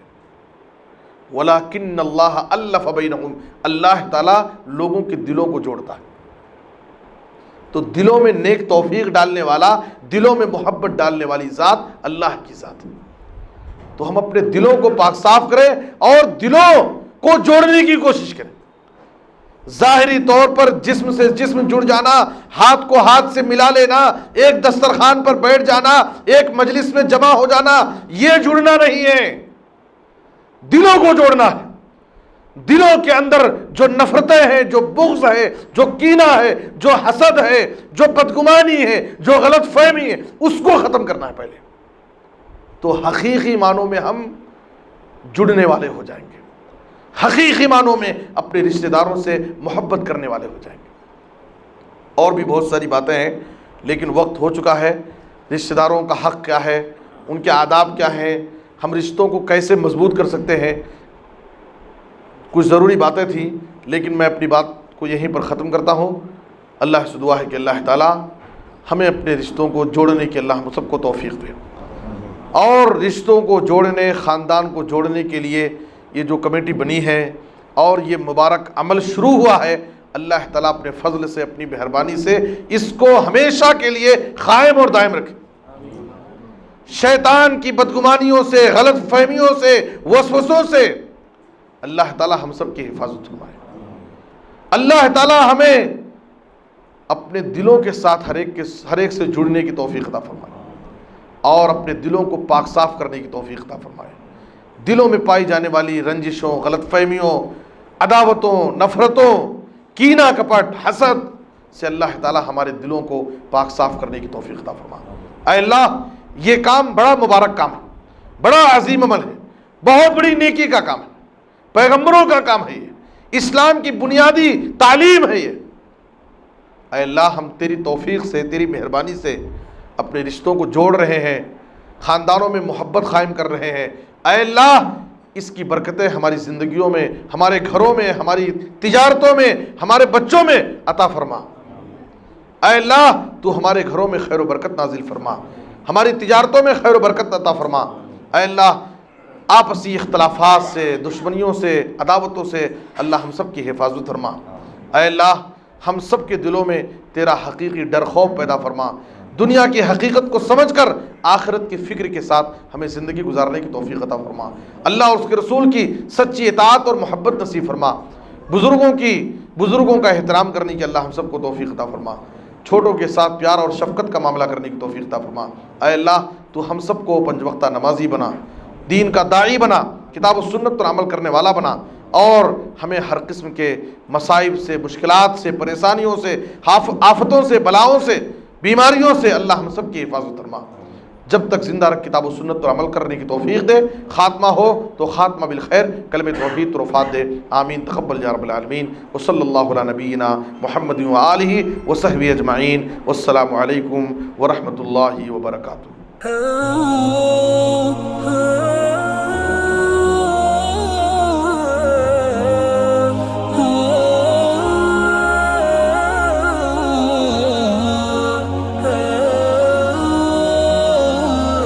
وَلَكِنَّ اللَّهَ أَلَّفَ بَيْنَهُمْ، اللہ تعالیٰ لوگوں کے دلوں کو جوڑتا ہے۔ تو دلوں میں نیک توفیق ڈالنے والا، دلوں میں محبت ڈالنے والی ذات اللہ کی ذات ہے۔ تو ہم اپنے دلوں کو پاک صاف کریں اور دلوں کو جوڑنے کی کوشش کریں۔ ظاہری طور پر جسم سے جسم جڑ جانا، ہاتھ کو ہاتھ سے ملا لینا، ایک دسترخوان پر بیٹھ جانا، ایک مجلس میں جمع ہو جانا، یہ جڑنا نہیں ہے، دلوں کو جوڑنا ہے۔ دلوں کے اندر جو نفرتیں ہیں، جو بغض ہے، جو کینہ ہے، جو حسد ہے، جو بدگمانی ہے، جو غلط فہمی ہے، اس کو ختم کرنا ہے پہلے، تو حقیقی معنوں میں ہم جڑنے والے ہو جائیں گے، حقیقی معنوں میں اپنے رشتہ داروں سے محبت کرنے والے ہو جائیں گے۔ اور بھی بہت ساری باتیں ہیں لیکن وقت ہو چکا ہے۔ رشتہ داروں کا حق کیا ہے، ان کے آداب کیا ہیں، ہم رشتوں کو کیسے مضبوط کر سکتے ہیں، کچھ ضروری باتیں تھیں لیکن میں اپنی بات کو یہیں پر ختم کرتا ہوں۔ اللہ سے دعا ہے کہ اللہ تعالیٰ ہمیں اپنے رشتوں کو جوڑنے کی اللہ ہم سب کو توفیق دے، اور رشتوں کو جوڑنے، خاندان کو جوڑنے کے لیے یہ جو کمیٹی بنی ہے اور یہ مبارک عمل شروع ہوا ہے، اللہ تعالیٰ اپنے فضل سے، اپنی مہربانی سے اس کو ہمیشہ کے لیے قائم اور دائم رکھے، شیطان کی بدگمانیوں سے، غلط فہمیوں سے، وسوسوں سے اللہ تعالیٰ ہم سب کی حفاظت فرمائے۔ اللہ تعالیٰ ہمیں اپنے دلوں کے ساتھ ہر ایک سے جڑنے کی توفیق عطا فرمائے اور اپنے دلوں کو پاک صاف کرنے کی توفیق عطا فرمائے۔ دلوں میں پائی جانے والی رنجشوں، غلط فہمیوں، عداوتوں، نفرتوں، کینہ کپٹ، حسد سے اللہ تعالیٰ ہمارے دلوں کو پاک صاف کرنے کی توفیق عطا فرمائے۔ اے اللہ، یہ کام بڑا مبارک کام ہے، بڑا عظیم عمل ہے، بہت بڑی نیکی کا کام ہے، پیغمبروں کا کام ہے، یہ اسلام کی بنیادی تعلیم ہے یہ۔ اے اللہ، ہم تیری توفیق سے، تیری مہربانی سے اپنے رشتوں کو جوڑ رہے ہیں، خاندانوں میں محبت قائم کر رہے ہیں۔ اے اللہ، اس کی برکتیں ہماری زندگیوں میں، ہمارے گھروں میں، ہماری تجارتوں میں، ہمارے بچوں میں عطا فرما۔ اے اللہ، تو ہمارے گھروں میں خیر و برکت نازل فرما، ہماری تجارتوں میں خیر و برکت عطا فرما۔ اے اللہ، آپسی اختلافات سے، دشمنیوں سے، عداوتوں سے اللہ ہم سب کی حفاظت فرما۔ اے اللہ، ہم سب کے دلوں میں تیرا حقیقی ڈر خوف پیدا فرما، دنیا کی حقیقت کو سمجھ کر آخرت کی فکر کے ساتھ ہمیں زندگی گزارنے کی توفیق عطا فرما۔ اللہ اور اس کے رسول کی سچی اطاعت اور محبت نصیب فرما، بزرگوں کا احترام کرنے کی اللہ ہم سب کو توفیق عطا فرما، چھوٹوں کے ساتھ پیار اور شفقت کا معاملہ کرنے کی توفیق عطا فرما۔ اے اللہ، تو ہم سب کو پنج وقتہ نمازی بنا، دین کا داعی بنا، کتاب و سنت پر عمل کرنے والا بنا، اور ہمیں ہر قسم کے مصائب سے، مشکلات سے، پریشانیوں سے، آفتوں سے، بلاؤں سے، بیماریوں سے اللہ ہم سب کی حفاظت فرما۔ جب تک زندہ رکھ کتاب و سنت پر عمل کرنے کی توفیق دے، خاتمہ ہو تو خاتمہ بالخیر، کلمہ توحید پر وفات دے۔ آمین، تقبل یا رب العالمین، وصلی اللہ علی نبینا محمد و آلہ وصحبہ اجمعین، والسلام علیکم ورحمۃ اللہ وبرکاتہ۔